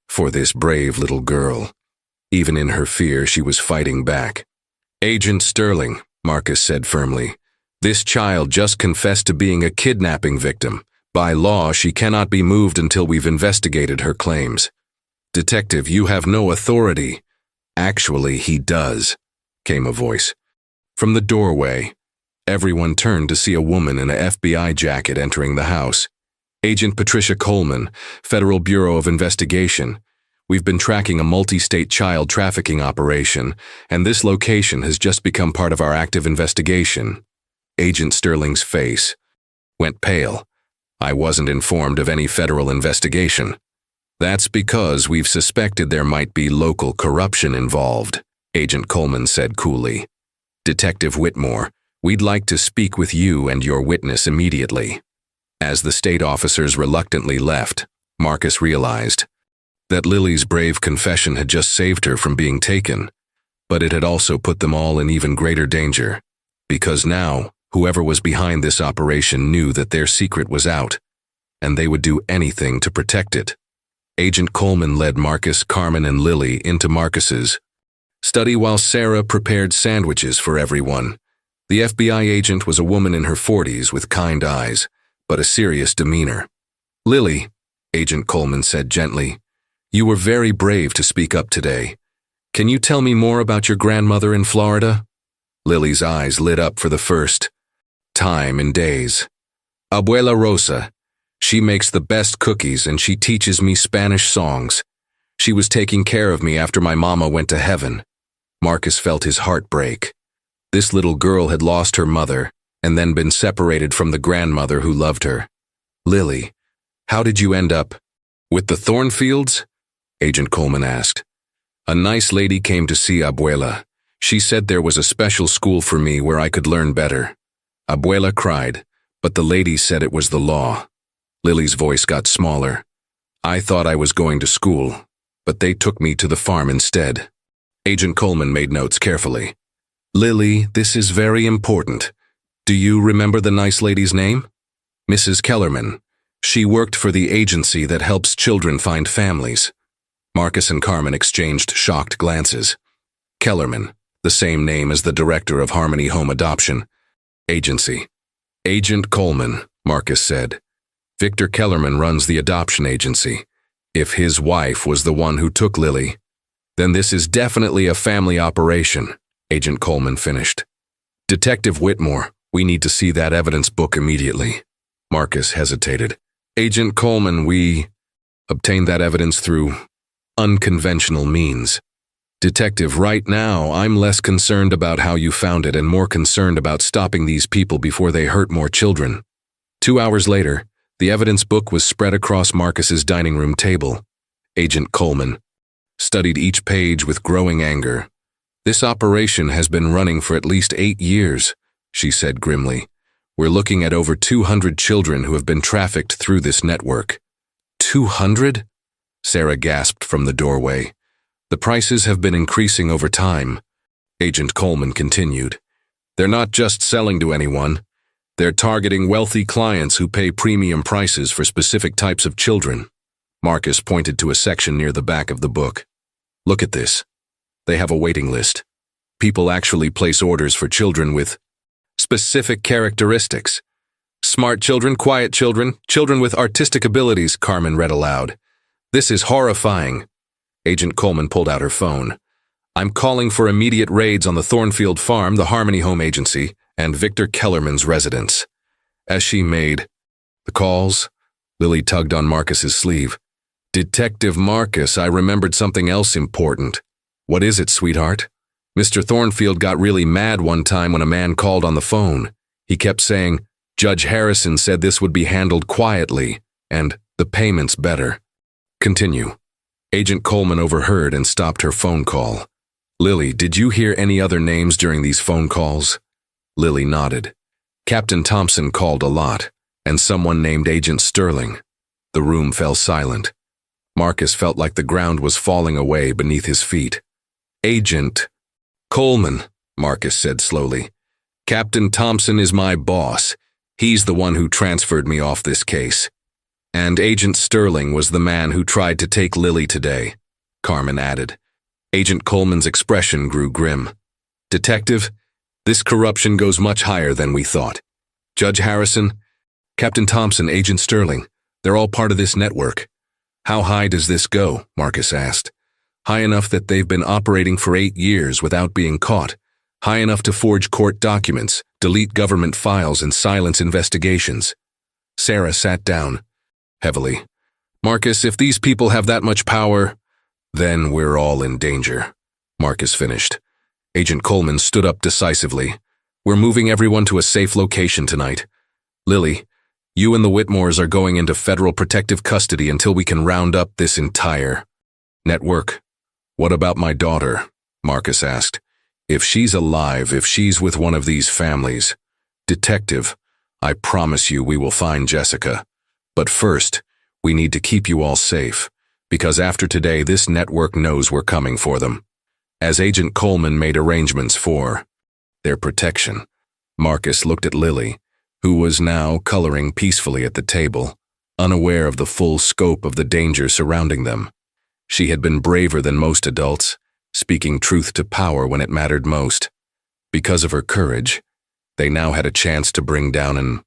for this brave little girl. Even in her fear, she was fighting back. Agent Sterling, Marcus said firmly, this child just confessed to being a kidnapping victim. By law, she cannot be moved until we've investigated her claims. Detective, you have no authority. Actually, he does, came a voice. From the doorway, everyone turned to see a woman in a FBI jacket entering the house. Agent Patricia Coleman, Federal Bureau of Investigation. We've been tracking a multi-state child trafficking operation, and this location has just become part of our active investigation. Agent Sterling's face went pale. I wasn't informed of any federal investigation. That's because we've suspected there might be local corruption involved, Agent Coleman said coolly. Detective Whitmore, we'd like to speak with you and your witness immediately. As the state officers reluctantly left, Marcus realized that Lily's brave confession had just saved her from being taken, but it had also put them all in even greater danger, because now whoever was behind this operation knew that their secret was out, and they would do anything to protect it. Agent Coleman led Marcus, Carmen, and Lily into Marcus's study while Sarah prepared sandwiches for everyone. The FBI agent was a woman in her 40s with kind eyes, but a serious demeanor. "Lily," Agent Coleman said gently, "you were very brave to speak up today. Can you tell me more about your grandmother in Florida?" Lily's eyes lit up for the first time in days. "Abuela Rosa. She makes the best cookies and she teaches me Spanish songs. She was taking care of me after my mama went to heaven." Marcus felt his heart break. This little girl had lost her mother and then been separated from the grandmother who loved her. "Lily, how did you end up with the Thornfields?" Agent Coleman asked. "A nice lady came to see Abuela. She said there was a special school for me where I could learn better." Abuela cried, but the lady said it was the law. Lily's voice got smaller. "I thought I was going to school, but they took me to the farm instead." Agent Coleman made notes carefully. "Lily, this is very important. Do you remember the nice lady's name?" "Mrs. Kellerman. She worked for the agency that helps children find families." Marcus and Carmen exchanged shocked glances. "Kellerman, the same name as the director of Harmony Home Adoption Agency." "Agent Coleman," Marcus said. "Victor Kellerman runs the adoption agency. If his wife was the one who took Lily, then this is definitely a family operation," Agent Coleman finished. "Detective Whitmore, we need to see that evidence book immediately." Marcus hesitated. "Agent Coleman, we obtained that evidence through unconventional means." "Detective, right now, I'm less concerned about how you found it and more concerned about stopping these people before they hurt more children." 2 hours later, the evidence book was spread across Marcus's dining room table. Agent Coleman studied each page with growing anger. "This operation has been running for at least 8 years, she said grimly. "We're looking at over 200 children who have been trafficked through this network." 200? Sarah gasped from the doorway. "The prices have been increasing over time," Agent Coleman continued. "They're not just selling to anyone. They're targeting wealthy clients who pay premium prices for specific types of children." Marcus pointed to a section near the back of the book. "Look at this. They have a waiting list. People actually place orders for children with specific characteristics. Smart children, quiet children, children with artistic abilities," Carmen read aloud. "This is horrifying." Agent Coleman pulled out her phone. "I'm calling for immediate raids on the Thornfield Farm, the Harmony Home Agency, and Victor Kellerman's residence." As she made the calls, Lily tugged on Marcus's sleeve. "Detective Marcus, I remembered something else important." "What is it, sweetheart?" "Mr. Thornfield got really mad one time when a man called on the phone. He kept saying, 'Judge Harrison said this would be handled quietly, and the payment's better.'" "Continue." Agent Coleman overheard and stopped her phone call. "Lily, did you hear any other names during these phone calls?" Lily nodded. "Captain Thompson called a lot, and someone named Agent Sterling." The room fell silent. Marcus felt like the ground was falling away beneath his feet. "Agent Coleman," Marcus said slowly. "Captain Thompson is my boss. He's the one who transferred me off this case. And Agent Sterling was the man who tried to take Lily today," Carmen added. Agent Coleman's expression grew grim. "Detective, this corruption goes much higher than we thought. Judge Harrison, Captain Thompson, Agent Sterling, they're all part of this network." "How high does this go?" Marcus asked. "High enough that they've been operating for 8 years without being caught. High enough to forge court documents, delete government files, and silence investigations." Sarah sat down heavily. "Marcus, if these people have that much power, then we're all in danger," Marcus finished. Agent Coleman stood up decisively. "We're moving everyone to a safe location tonight. Lily, you and the Whitmores are going into federal protective custody until we can round up this entire network." "What about my daughter?" Marcus asked. "If she's alive, if she's with one of these families." "Detective, I promise you we will find Jessica. But first, we need to keep you all safe, because after today this network knows we're coming for them. As Agent Coleman made arrangements for their protection, Marcus looked at Lily, who was now coloring peacefully at the table, unaware of the full scope of the danger surrounding them. She had been braver than most adults, speaking truth to power when it mattered most. Because of her courage, they now had a chance to bring down an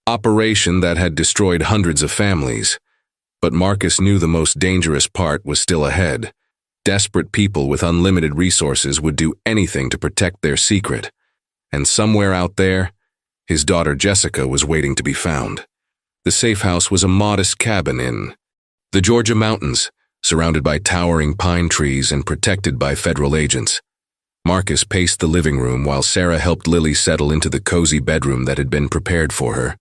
operation that had destroyed hundreds of families. But Marcus knew the most dangerous part was still ahead. Desperate people with unlimited resources would do anything to protect their secret. And somewhere out there, his daughter Jessica was waiting to be found. The safe house was a modest cabin in the Georgia mountains, surrounded by towering pine trees and protected by federal agents. Marcus paced the living room while Sarah helped Lily settle into the cozy bedroom that had been prepared for her.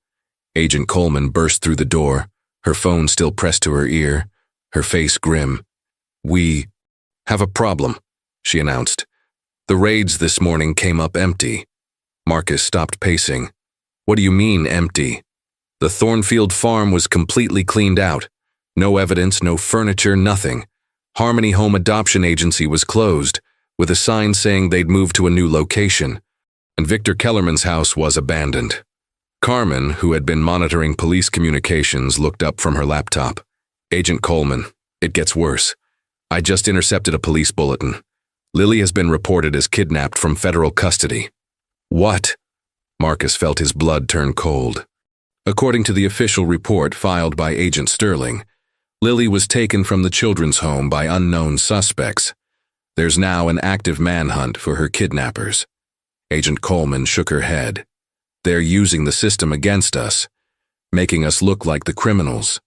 Agent Coleman burst through the door, her phone still pressed to her ear, her face grim. "We have a problem," she announced. "The raids this morning came up empty." Marcus stopped pacing. "What do you mean, empty?" "The Thornfield farm was completely cleaned out. No evidence, no furniture, nothing. Harmony Home Adoption Agency was closed, with a sign saying they'd moved to a new location. And Victor Kellerman's house was abandoned." Carmen, who had been monitoring police communications, looked up from her laptop. "Agent Coleman, it gets worse. I just intercepted a police bulletin. Lily has been reported as kidnapped from federal custody." "What?" Marcus felt his blood turn cold. According to the official report filed by Agent Sterling, Lily was taken from the children's home by unknown suspects. There's now an active manhunt for her kidnappers. Agent Coleman shook her head. "They're using the system against us, making us look like the criminals."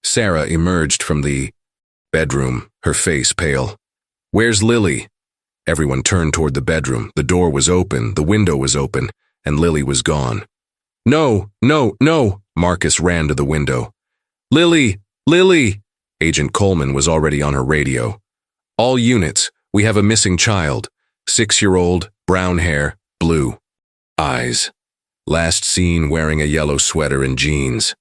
Sarah emerged from the bedroom, her face pale. "Where's Lily?" Everyone turned toward the bedroom. The door was open, the window was open, and Lily was gone. "No, no, no!" Marcus ran to the window. "Lily! Lily!" Agent Coleman was already on her radio. "All units, we have a missing child. 6-year-old, brown hair, blue eyes. Last seen wearing a yellow sweater and jeans."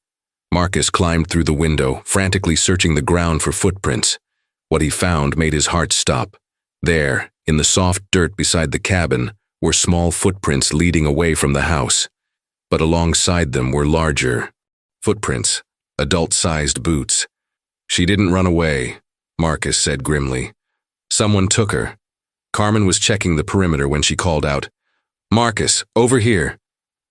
Marcus climbed through the window, frantically searching the ground for footprints. What he found made his heart stop. There, in the soft dirt beside the cabin, were small footprints leading away from the house. But alongside them were larger footprints, adult-sized boots. "She didn't run away," Marcus said grimly. "Someone took her." Carmen was checking the perimeter when she called out, "Marcus, over here."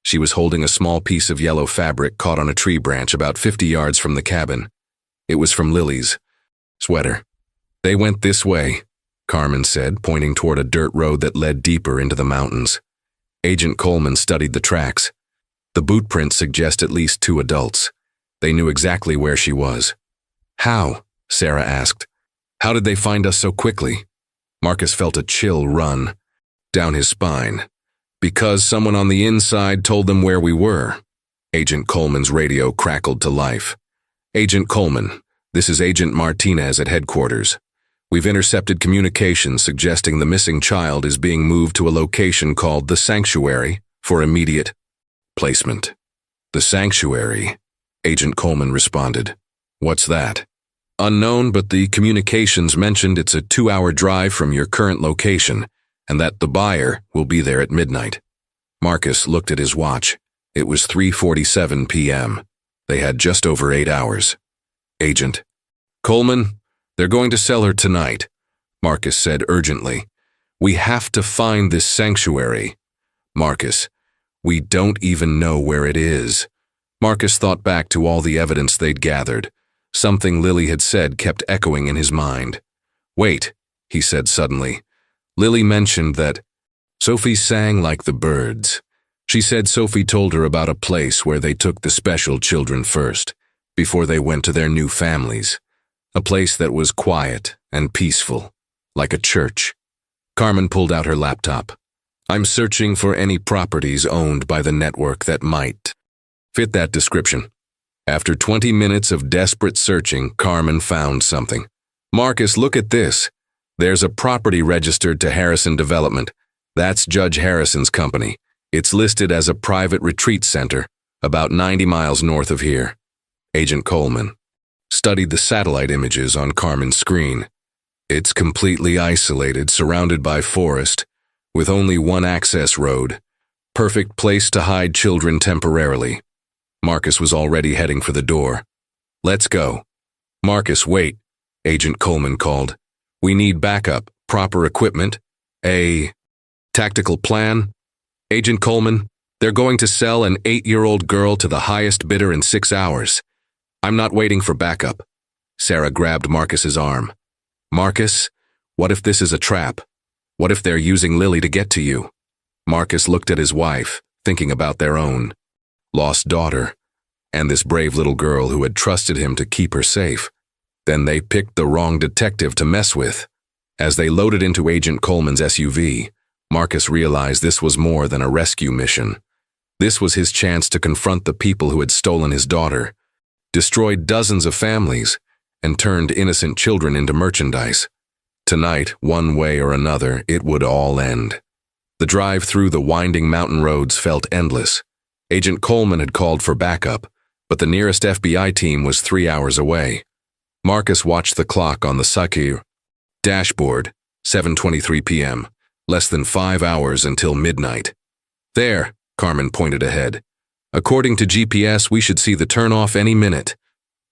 She was holding a small piece of yellow fabric caught on a tree branch about 50 yards from the cabin. It was from Lily's sweater. "They went this way," Carmen said, pointing toward a dirt road that led deeper into the mountains. Agent Coleman studied the tracks. The boot prints suggest at least 2 adults. They knew exactly where she was. "How?" Sarah asked. "How did they find us so quickly?" Marcus felt a chill run down his spine. "Because someone on the inside told them where we were." Agent Coleman's radio crackled to life. "Agent Coleman, this is Agent Martinez at headquarters. We've intercepted communications suggesting the missing child is being moved to a location called the Sanctuary for immediate placement." "The Sanctuary," Agent Coleman responded. "What's that?" "Unknown, but the communications mentioned it's a 2-hour drive from your current location, and that the buyer will be there at midnight." Marcus looked at his watch. It was 3:47 p.m. They had just over 8 hours. "Agent Coleman, they're going to sell her tonight," Marcus said urgently. "We have to find this sanctuary." "Marcus, we don't even know where it is." Marcus thought back to all the evidence they'd gathered. Something Lily had said kept echoing in his mind. "Wait," he said suddenly. "Lily mentioned that Sophie sang like the birds. She said Sophie told her about a place where they took the special children first, before they went to their new families. A place that was quiet and peaceful, like a church." Carmen pulled out her laptop. "I'm searching for any properties owned by the network that might fit that description." After 20 minutes of desperate searching, Carmen found something. "Marcus, look at this. There's a property registered to Harrison Development. That's Judge Harrison's company. It's listed as a private retreat center. About 90 miles north of here. Agent Coleman studied the satellite images on Carmen's screen. It's completely isolated, surrounded by forest, with only one access road. Perfect place to hide children temporarily. Marcus was already heading for the door. Let's go. Marcus, wait, Agent Coleman called. We need backup, proper equipment, a tactical plan. Agent Coleman, they're going to sell an 8-year-old girl to the highest bidder in 6 hours. I'm not waiting for backup. Sarah grabbed Marcus's arm. Marcus, what if this is a trap? What if they're using Lily to get to you? Marcus looked at his wife, thinking about their own lost daughter, and this brave little girl who had trusted him to keep her safe. Then they picked the wrong detective to mess with. As they loaded into Agent Coleman's SUV, Marcus realized this was more than a rescue mission. This was his chance to confront the people who had stolen his daughter, destroyed dozens of families, and turned innocent children into merchandise. Tonight, one way or another, it would all end. The drive through the winding mountain roads felt endless. Agent Coleman had called for backup, but the nearest FBI team was 3 hours away. Marcus watched the clock on the Sakir dashboard, 7:23 p.m., less than 5 hours until midnight. There, Carmen pointed ahead. According to GPS, we should see the turnoff any minute.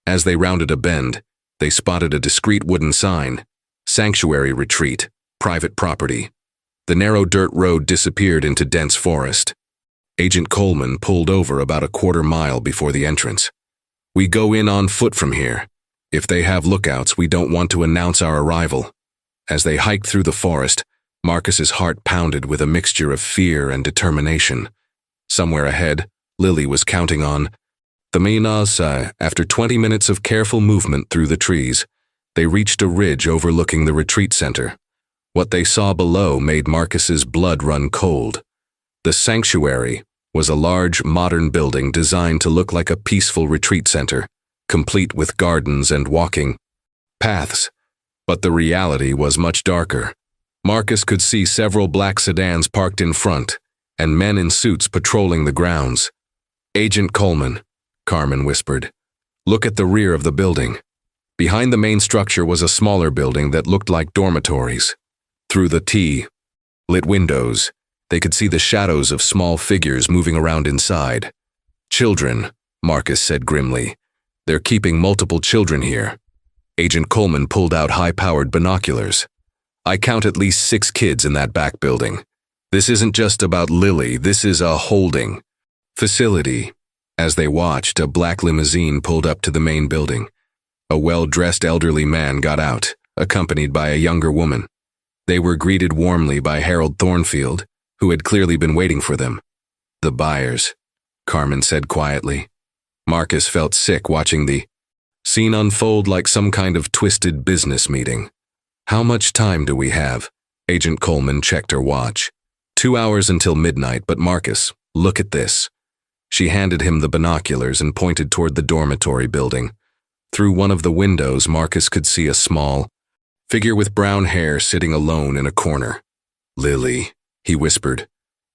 As they rounded a bend, they spotted a discreet wooden sign, Sanctuary Retreat, Private Property. The narrow dirt road disappeared into dense forest. Agent Coleman pulled over about a quarter mile before the entrance. We go in on foot from here. If they have lookouts, we don't want to announce our arrival. As they hiked through the forest, Marcus's heart pounded with a mixture of fear and determination. Somewhere ahead, Lily was counting on the Minas. After 20 minutes of careful movement through the trees, they reached a ridge overlooking the retreat center. What they saw below made Marcus's blood run cold. The sanctuary was a large, modern building designed to look like a peaceful retreat center, complete with gardens and walking paths. But the reality was much darker. Marcus could see several black sedans parked in front, and men in suits patrolling the grounds. Agent Coleman, Carmen whispered. Look at the rear of the building. Behind the main structure was a smaller building that looked like dormitories. Through the lit windows, they could see the shadows of small figures moving around inside. Children, Marcus said grimly. They're keeping multiple children here. Agent Coleman pulled out high-powered binoculars. I count at least 6 kids in that back building. This isn't just about Lily, this is a holding facility. As they watched, a black limousine pulled up to the main building. A well-dressed elderly man got out, accompanied by a younger woman. They were greeted warmly by Harold Thornfield, who had clearly been waiting for them. The buyers, Carmen said quietly. Marcus felt sick watching the scene unfold like some kind of twisted business meeting. How much time do we have? Agent Coleman checked her watch. 2 hours until midnight, but Marcus, look at this. She handed him the binoculars and pointed toward the dormitory building. Through one of the windows, Marcus could see a small figure with brown hair sitting alone in a corner. Lily, he whispered.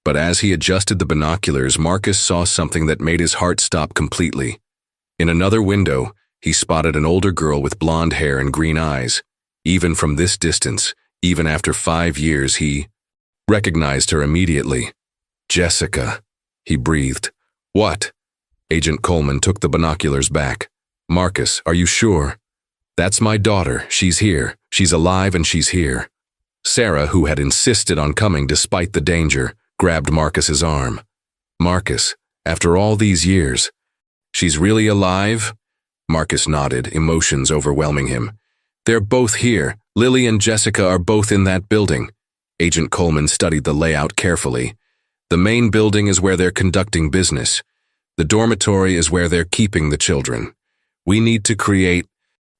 But as he adjusted the binoculars, Marcus saw something that made his heart stop completely. In another window, he spotted an older girl with blonde hair and green eyes. Even from this distance, even after 5 years, he recognized her immediately. Jessica, he breathed. What? Agent Coleman took the binoculars back. Marcus, are you sure? That's my daughter. She's here. She's alive and she's here. Sarah, who had insisted on coming despite the danger, grabbed Marcus's arm. Marcus, after all these years, she's really alive? Marcus nodded, emotions overwhelming him. They're both here. Lily and Jessica are both in that building. Agent Coleman studied the layout carefully. The main building is where they're conducting business. The dormitory is where they're keeping the children. We need to create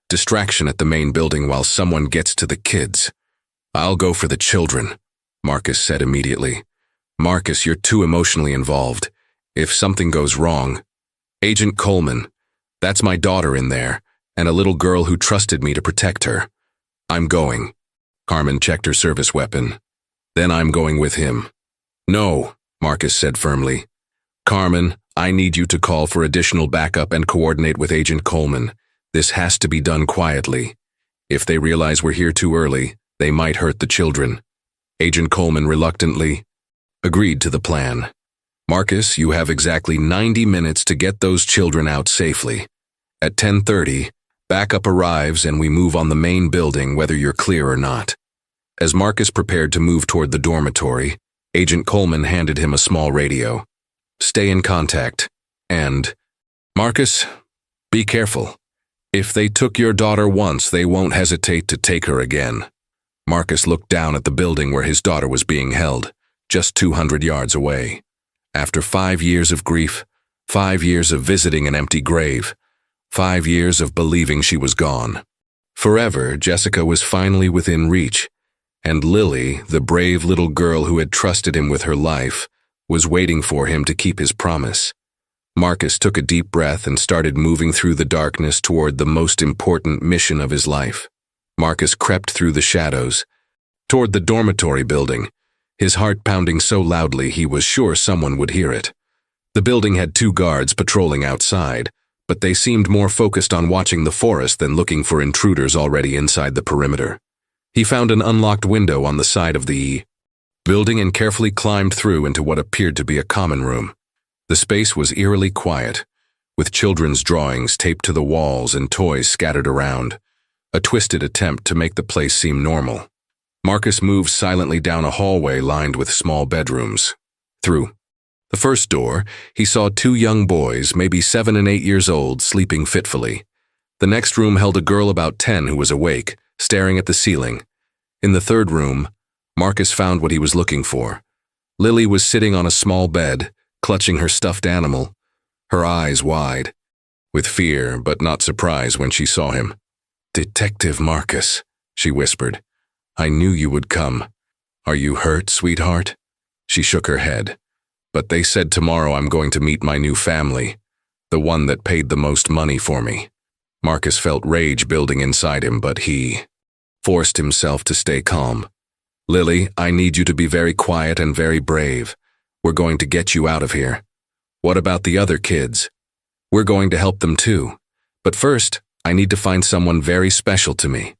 distraction at the main building while someone gets to the kids. I'll go for the children, Marcus said immediately. Marcus, you're too emotionally involved. If something goes wrong. Agent Coleman, that's my daughter in there, and a little girl who trusted me to protect her. I'm going. Carmen checked her service weapon. Then I'm going with him. No, Marcus said firmly. Carmen, I need you to call for additional backup and coordinate with Agent Coleman. This has to be done quietly. If they realize we're here too early, they might hurt the children." Agent Coleman reluctantly agreed to the plan. "Marcus, you have exactly 90 minutes to get those children out safely. At 10:30, backup arrives and we move on the main building whether you're clear or not." As Marcus prepared to move toward the dormitory, Agent Coleman handed him a small radio. "Stay in contact. And, Marcus, be careful. If they took your daughter once, they won't hesitate to take her again." Marcus looked down at the building where his daughter was being held, just 200 yards away. After 5 years of grief, 5 years of visiting an empty grave, 5 years of believing she was gone. Forever, Jessica was finally within reach, and Lily, the brave little girl who had trusted him with her life, was waiting for him to keep his promise. Marcus took a deep breath and started moving through the darkness toward the most important mission of his life. Marcus crept through the shadows, toward the dormitory building, his heart pounding so loudly he was sure someone would hear it. The building had 2 guards patrolling outside, but they seemed more focused on watching the forest than looking for intruders already inside the perimeter. He found an unlocked window on the side of the building and carefully climbed through into what appeared to be a common room. The space was eerily quiet, with children's drawings taped to the walls and toys scattered around, a twisted attempt to make the place seem normal. Marcus moved silently down a hallway lined with small bedrooms. Through the first door, he saw 2 young boys, maybe 7 and 8 years old, sleeping fitfully. The next room held a girl about 10 who was awake, staring at the ceiling. In the third room, Marcus found what he was looking for. Lily was sitting on a small bed, clutching her stuffed animal, her eyes wide, with fear but not surprise when she saw him. "Detective Marcus," she whispered. "I knew you would come. Are you hurt, sweetheart?" She shook her head. "But they said tomorrow I'm going to meet my new family, the one that paid the most money for me." Marcus felt rage building inside him, but he forced himself to stay calm. "Lily, I need you to be very quiet and very brave. We're going to get you out of here. What about the other kids? We're going to help them too. But first, I need to find someone very special to me."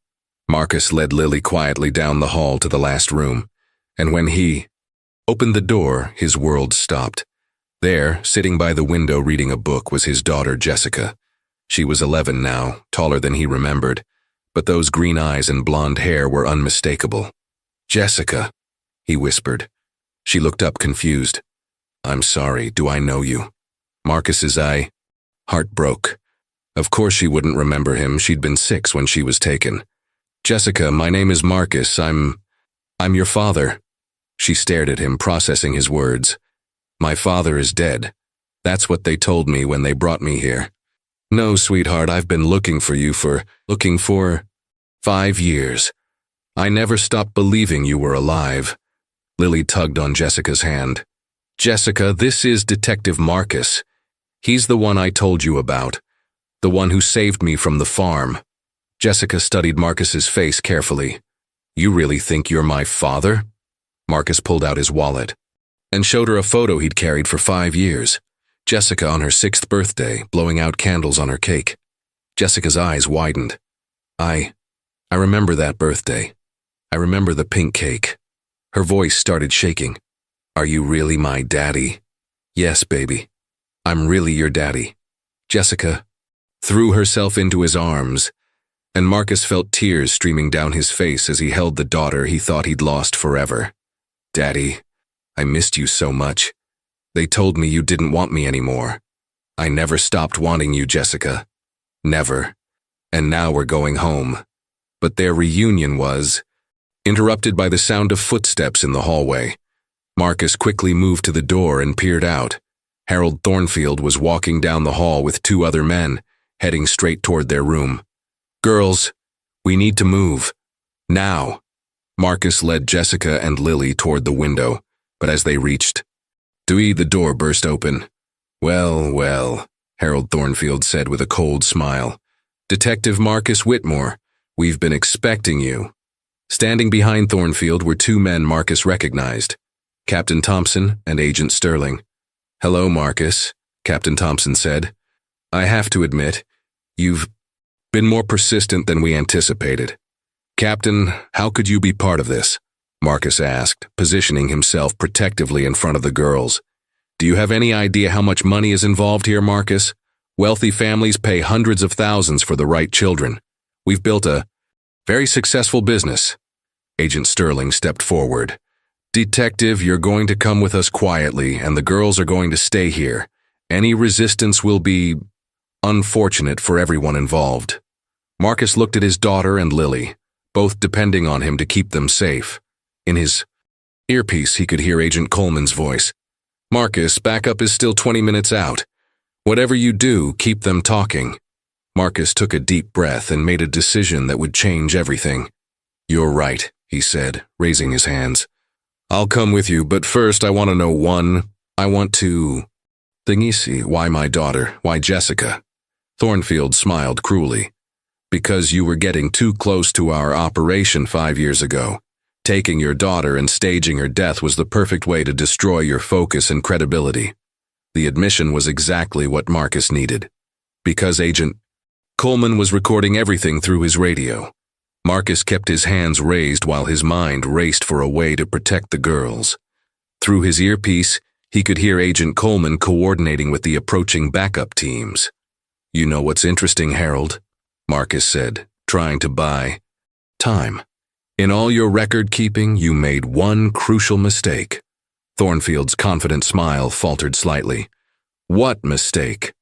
Marcus led Lily quietly down the hall to the last room, and when he opened the door, his world stopped. There, sitting by the window reading a book, was his daughter Jessica. She was 11 now, taller than he remembered, but those green eyes and blonde hair were unmistakable. "Jessica," he whispered. She looked up confused. "I'm sorry, do I know you?" Marcus's heart broke. Of course she wouldn't remember him, she'd been 6 when she was taken. "Jessica, my name is Marcus, I'm your father." She stared at him, processing his words. "My father is dead. That's what they told me when they brought me here." "No, sweetheart, I've been looking for 5 years. I never stopped believing you were alive." Lily tugged on Jessica's hand. "Jessica, this is Detective Marcus. He's the one I told you about, the one who saved me from the farm." Jessica studied Marcus's face carefully. "You really think you're my father?" Marcus pulled out his wallet and showed her a photo he'd carried for 5 years. Jessica on her 6th birthday, blowing out candles on her cake. Jessica's eyes widened. I remember that birthday. I remember the pink cake." Her voice started shaking. "Are you really my daddy?" "Yes, baby. I'm really your daddy." Jessica threw herself into his arms, and Marcus felt tears streaming down his face as he held the daughter he thought he'd lost forever. "Daddy, I missed you so much. They told me you didn't want me anymore. I never stopped wanting you, Jessica. Never. And now we're going home." But their reunion was interrupted by the sound of footsteps in the hallway. Marcus quickly moved to the door and peered out. Harold Thornfield was walking down the hall with 2 other men, heading straight toward their room. "Girls, we need to move. Now." Marcus led Jessica and Lily toward the window, but as they reached the door burst open. "Well, well," Harold Thornfield said with a cold smile. "Detective Marcus Whitmore, we've been expecting you." Standing behind Thornfield were 2 men Marcus recognized, Captain Thompson and Agent Sterling. "Hello, Marcus. Captain Thompson said. I have to admit, you've been more persistent than we anticipated. Captain, how could you be part of this? Marcus asked, positioning himself protectively in front of the girls. Do you have any idea how much money is involved here, Marcus? Wealthy families pay hundreds of thousands for the right children. We've built a very successful business. Agent Sterling stepped forward. Detective, you're going to come with us quietly, and the girls are going to stay here. Any resistance will be unfortunate for everyone involved. Marcus looked at his daughter and Lily, both depending on him to keep them safe. In his earpiece, he could hear Agent Coleman's voice. Marcus, backup is still 20 minutes out. Whatever you do, keep them talking. Marcus took a deep breath and made a decision that would change everything. You're right, he said, raising his hands. I'll come with you, but first I want to know I want to... Thingisi, why my daughter? Why Jessica? Thornfield smiled cruelly. Because you were getting too close to our operation 5 years ago. Taking your daughter and staging her death was the perfect way to destroy your focus and credibility. The admission was exactly what Marcus needed. Because Agent Coleman was recording everything through his radio. Marcus kept his hands raised while his mind raced for a way to protect the girls. Through his earpiece, he could hear Agent Coleman coordinating with the approaching backup teams. You know what's interesting, Harold? Marcus said, trying to buy time. In all your record-keeping, you made one crucial mistake. Thornfield's confident smile faltered slightly. What mistake?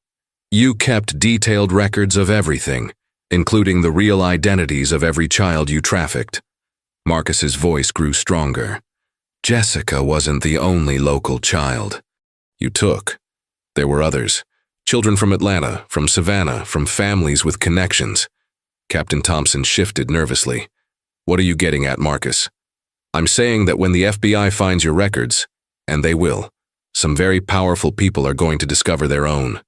You kept detailed records of everything, including the real identities of every child you trafficked. Marcus's voice grew stronger. Jessica wasn't the only local child you took. There were others. Children from Atlanta, from Savannah, from families with connections. Captain Thompson shifted nervously. What are you getting at, Marcus? I'm saying that when the FBI finds your records, and they will, some very powerful people are going to discover their own.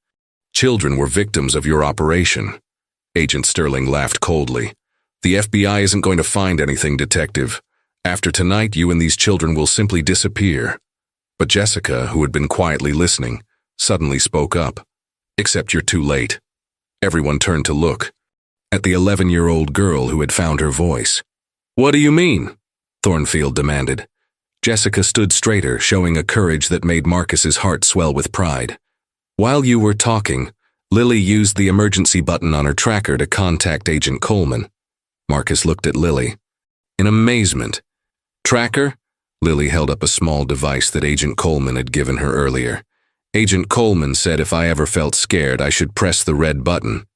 Children were victims of your operation. Agent Sterling laughed coldly. The FBI isn't going to find anything, Detective. After tonight, you and these children will simply disappear. But Jessica, who had been quietly listening, suddenly spoke up. Except you're too late. Everyone turned to look at the 11-year-old girl who had found her voice. What do you mean? Thornfield demanded. Jessica stood straighter, showing a courage that made Marcus's heart swell with pride. While you were talking, Lily used the emergency button on her tracker to contact Agent Coleman. Marcus looked at Lily. In amazement. Tracker? Lily held up a small device that Agent Coleman had given her earlier. Agent Coleman said if I ever felt scared, I should press the red button.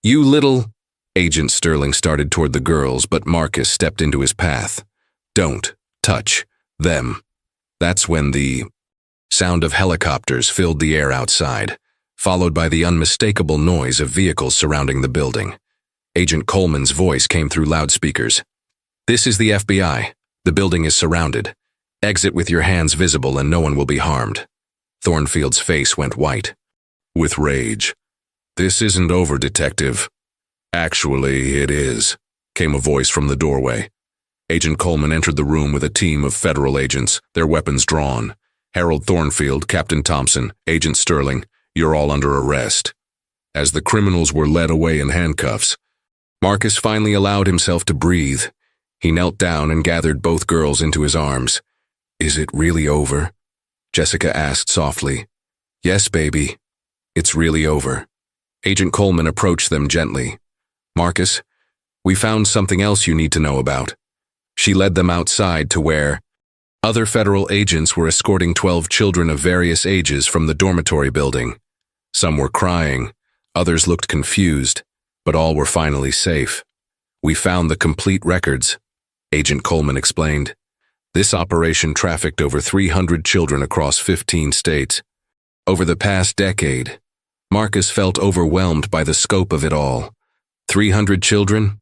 You little... Agent Sterling started toward the girls, but Marcus stepped into his path. Don't touch them. That's when the sound of helicopters filled the air outside, followed by the unmistakable noise of vehicles surrounding the building. Agent Coleman's voice came through loudspeakers. This is the FBI. The building is surrounded. Exit with your hands visible and no one will be harmed. Thornfield's face went white. With rage. This isn't over, Detective. Actually, it is, came a voice from the doorway. Agent Coleman entered the room with a team of federal agents, their weapons drawn. Harold Thornfield, Captain Thompson, Agent Sterling, you're all under arrest. As the criminals were led away in handcuffs, Marcus finally allowed himself to breathe. He knelt down and gathered both girls into his arms. Is it really over? Jessica asked softly. Yes, baby. It's really over. Agent Coleman approached them gently. Marcus, we found something else you need to know about. She led them outside to where other federal agents were escorting 12 children of various ages from the dormitory building. Some were crying, others looked confused, but all were finally safe. We found the complete records, Agent Coleman explained. This operation trafficked over 300 children across 15 states. Over the past decade, Marcus felt overwhelmed by the scope of it all. 300 children?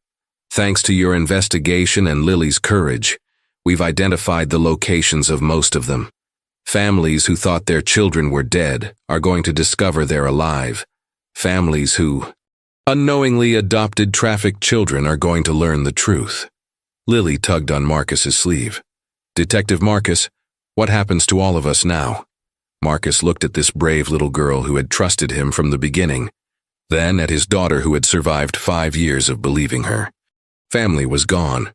Thanks to your investigation and Lily's courage, we've identified the locations of most of them. Families who thought their children were dead are going to discover they're alive. Families who unknowingly adopted trafficked children are going to learn the truth. Lily tugged on Marcus's sleeve. Detective Marcus, what happens to all of us now? Marcus looked at this brave little girl who had trusted him from the beginning, then at his daughter who had survived 5 years of believing her. Family was gone.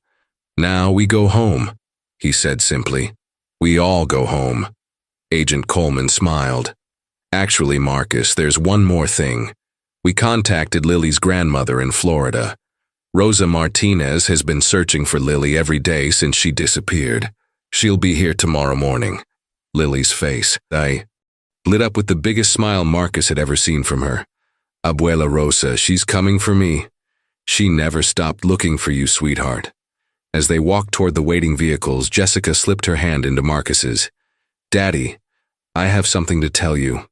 Now we go home, he said simply. We all go home. Agent Coleman smiled. Actually, Marcus, there's one more thing. We contacted Lily's grandmother in Florida. Rosa Martinez has been searching for Lily every day since she disappeared. She'll be here tomorrow morning. Lily's face, lit up with the biggest smile Marcus had ever seen from her. Abuela Rosa, she's coming for me. She never stopped looking for you, sweetheart. As they walked toward the waiting vehicles, Jessica slipped her hand into Marcus's. Daddy, I have something to tell you.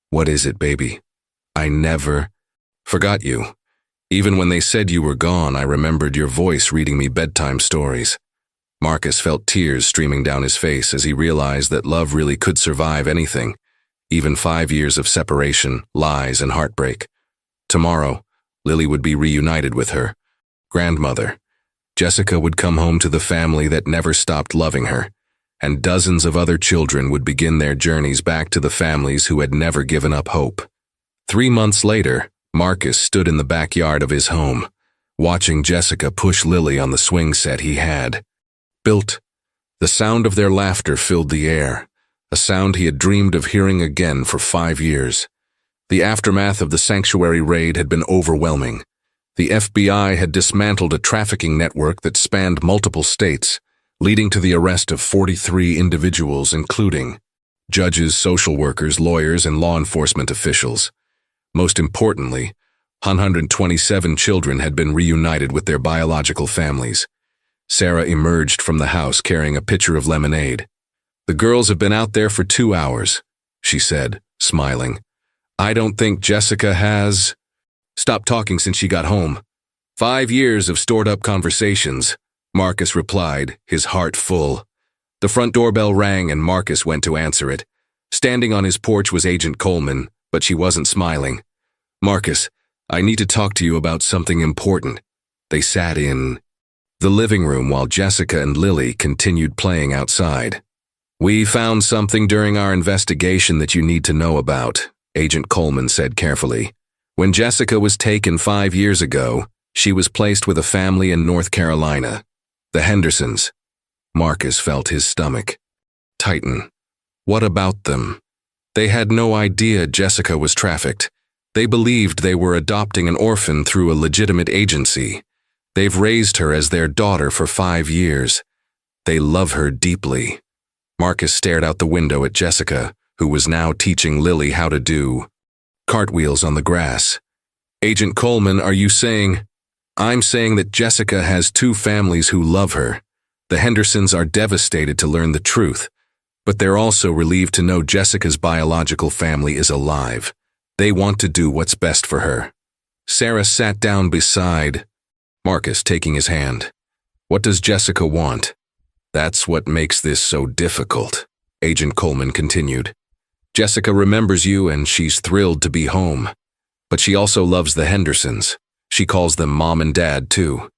What is it, baby? I never forgot you. Even when they said you were gone, I remembered your voice reading me bedtime stories. Marcus felt tears streaming down his face as he realized that love really could survive anything, even 5 years of separation, lies, and heartbreak. Tomorrow, Lily would be reunited with her grandmother. Jessica would come home to the family that never stopped loving her, and dozens of other children would begin their journeys back to the families who had never given up hope. 3 months later, Marcus stood in the backyard of his home, watching Jessica push Lily on the swing set he had built. The sound of their laughter filled the air, a sound he had dreamed of hearing again for 5 years. The aftermath of the sanctuary raid had been overwhelming. The FBI had dismantled a trafficking network that spanned multiple states, leading to the arrest of 43 individuals, including judges, social workers, lawyers, and law enforcement officials. Most importantly, 127 children had been reunited with their biological families. Sarah emerged from the house carrying a pitcher of lemonade. The girls have been out there for 2 hours, she said, smiling. I don't think Jessica has stopped talking since she got home. 5 years of stored-up conversations, Marcus replied, his heart full. The front doorbell rang and Marcus went to answer it. Standing on his porch was Agent Coleman, but she wasn't smiling. Marcus, I need to talk to you about something important. They sat in the living room while Jessica and Lily continued playing outside. We found something during our investigation that you need to know about, Agent Coleman said carefully. When Jessica was taken 5 years ago, she was placed with a family in North Carolina, the Hendersons. Marcus felt his stomach tighten. What about them? They had no idea Jessica was trafficked. They believed they were adopting an orphan through a legitimate agency. They've raised her as their daughter for 5 years. They love her deeply. Marcus stared out the window at Jessica, who was now teaching Lily how to do cartwheels on the grass. Agent Coleman, are you saying? I'm saying that Jessica has 2 families who love her. The Hendersons are devastated to learn the truth, but they're also relieved to know Jessica's biological family is alive. They want to do what's best for her. Sarah sat down beside Marcus, taking his hand. What does Jessica want? That's what makes this so difficult, Agent Coleman continued. Jessica remembers you and she's thrilled to be home. But she also loves the Hendersons. She calls them Mom and Dad, too.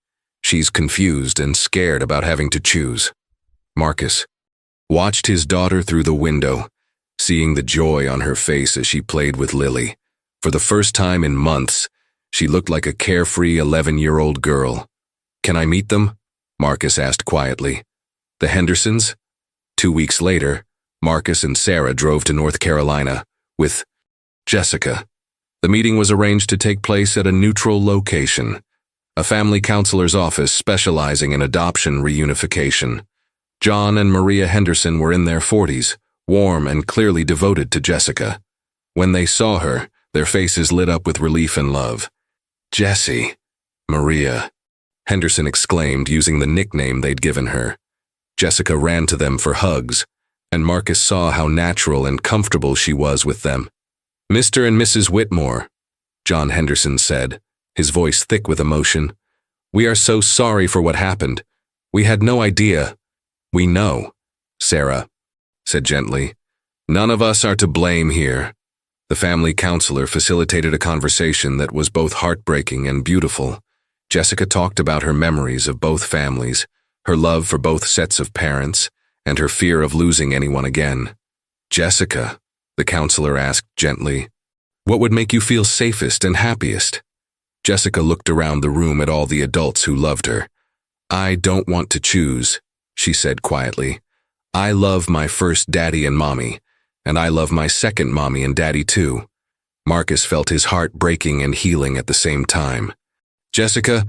She's confused and scared about having to choose. Marcus watched his daughter through the window, seeing the joy on her face as she played with Lily. For the first time in months, she looked like a carefree 11-year-old girl. Can I meet them? Marcus asked quietly. The Hendersons? 2 weeks later, Marcus and Sarah drove to North Carolina with Jessica. The meeting was arranged to take place at a neutral location, a family counselor's office specializing in adoption reunification. John and Maria Henderson were in their 40s, warm and clearly devoted to Jessica. When they saw her, their faces lit up with relief and love. Jessie, Maria, Henderson exclaimed, using the nickname they'd given her. Jessica ran to them for hugs, and Marcus saw how natural and comfortable she was with them. Mr. and Mrs. Whitmore, John Henderson said, his voice thick with emotion. We are so sorry for what happened. We had no idea. We know, Sarah said gently. None of us are to blame here. The family counselor facilitated a conversation that was both heartbreaking and beautiful. Jessica talked about her memories of both families, her love for both sets of parents, and her fear of losing anyone again. Jessica, the counselor asked gently. What would make you feel safest and happiest? Jessica looked around the room at all the adults who loved her. I don't want to choose, she said quietly. I love my first daddy and mommy, and I love my second mommy and daddy too. Marcus felt his heart breaking and healing at the same time. Jessica,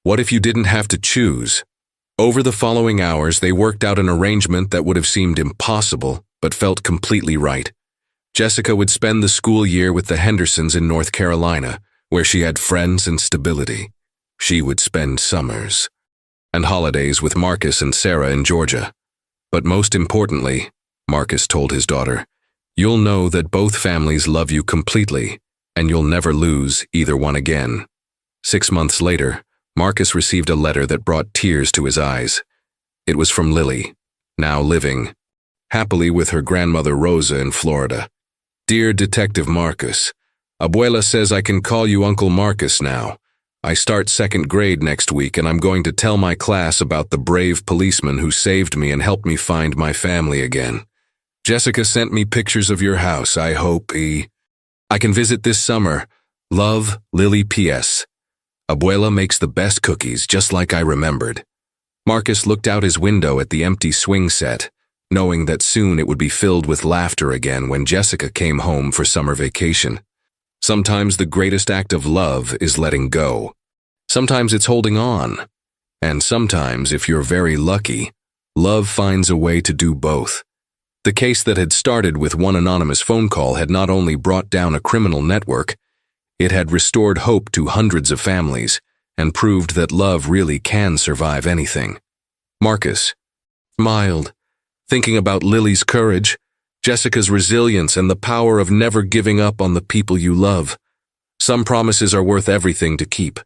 what if you didn't have to choose? Over the following hours, they worked out an arrangement that would have seemed impossible, but felt completely right. Jessica would spend the school year with the Hendersons in North Carolina, where she had friends and stability. She would spend summers and holidays with Marcus and Sarah in Georgia. But most importantly, Marcus told his daughter, you'll know that both families love you completely, and you'll never lose either one again. 6 months later, Marcus received a letter that brought tears to his eyes. It was from Lily, now living happily with her grandmother Rosa in Florida. Dear Detective Marcus, Abuela says I can call you Uncle Marcus now. I start 2nd grade next week, and I'm going to tell my class about the brave policeman who saved me and helped me find my family again. Jessica sent me pictures of your house. I hope I can visit this summer. Love, Lily P.S. Abuela makes the best cookies, just like I remembered. Marcus looked out his window at the empty swing set, knowing that soon it would be filled with laughter again when Jessica came home for summer vacation. Sometimes the greatest act of love is letting go. Sometimes it's holding on. And sometimes, if you're very lucky, love finds a way to do both. The case that had started with one anonymous phone call had not only brought down a criminal network, it had restored hope to hundreds of families and proved that love really can survive anything. Marcus smiled, thinking about Lily's courage, Jessica's resilience, and the power of never giving up on the people you love. Some promises are worth everything to keep.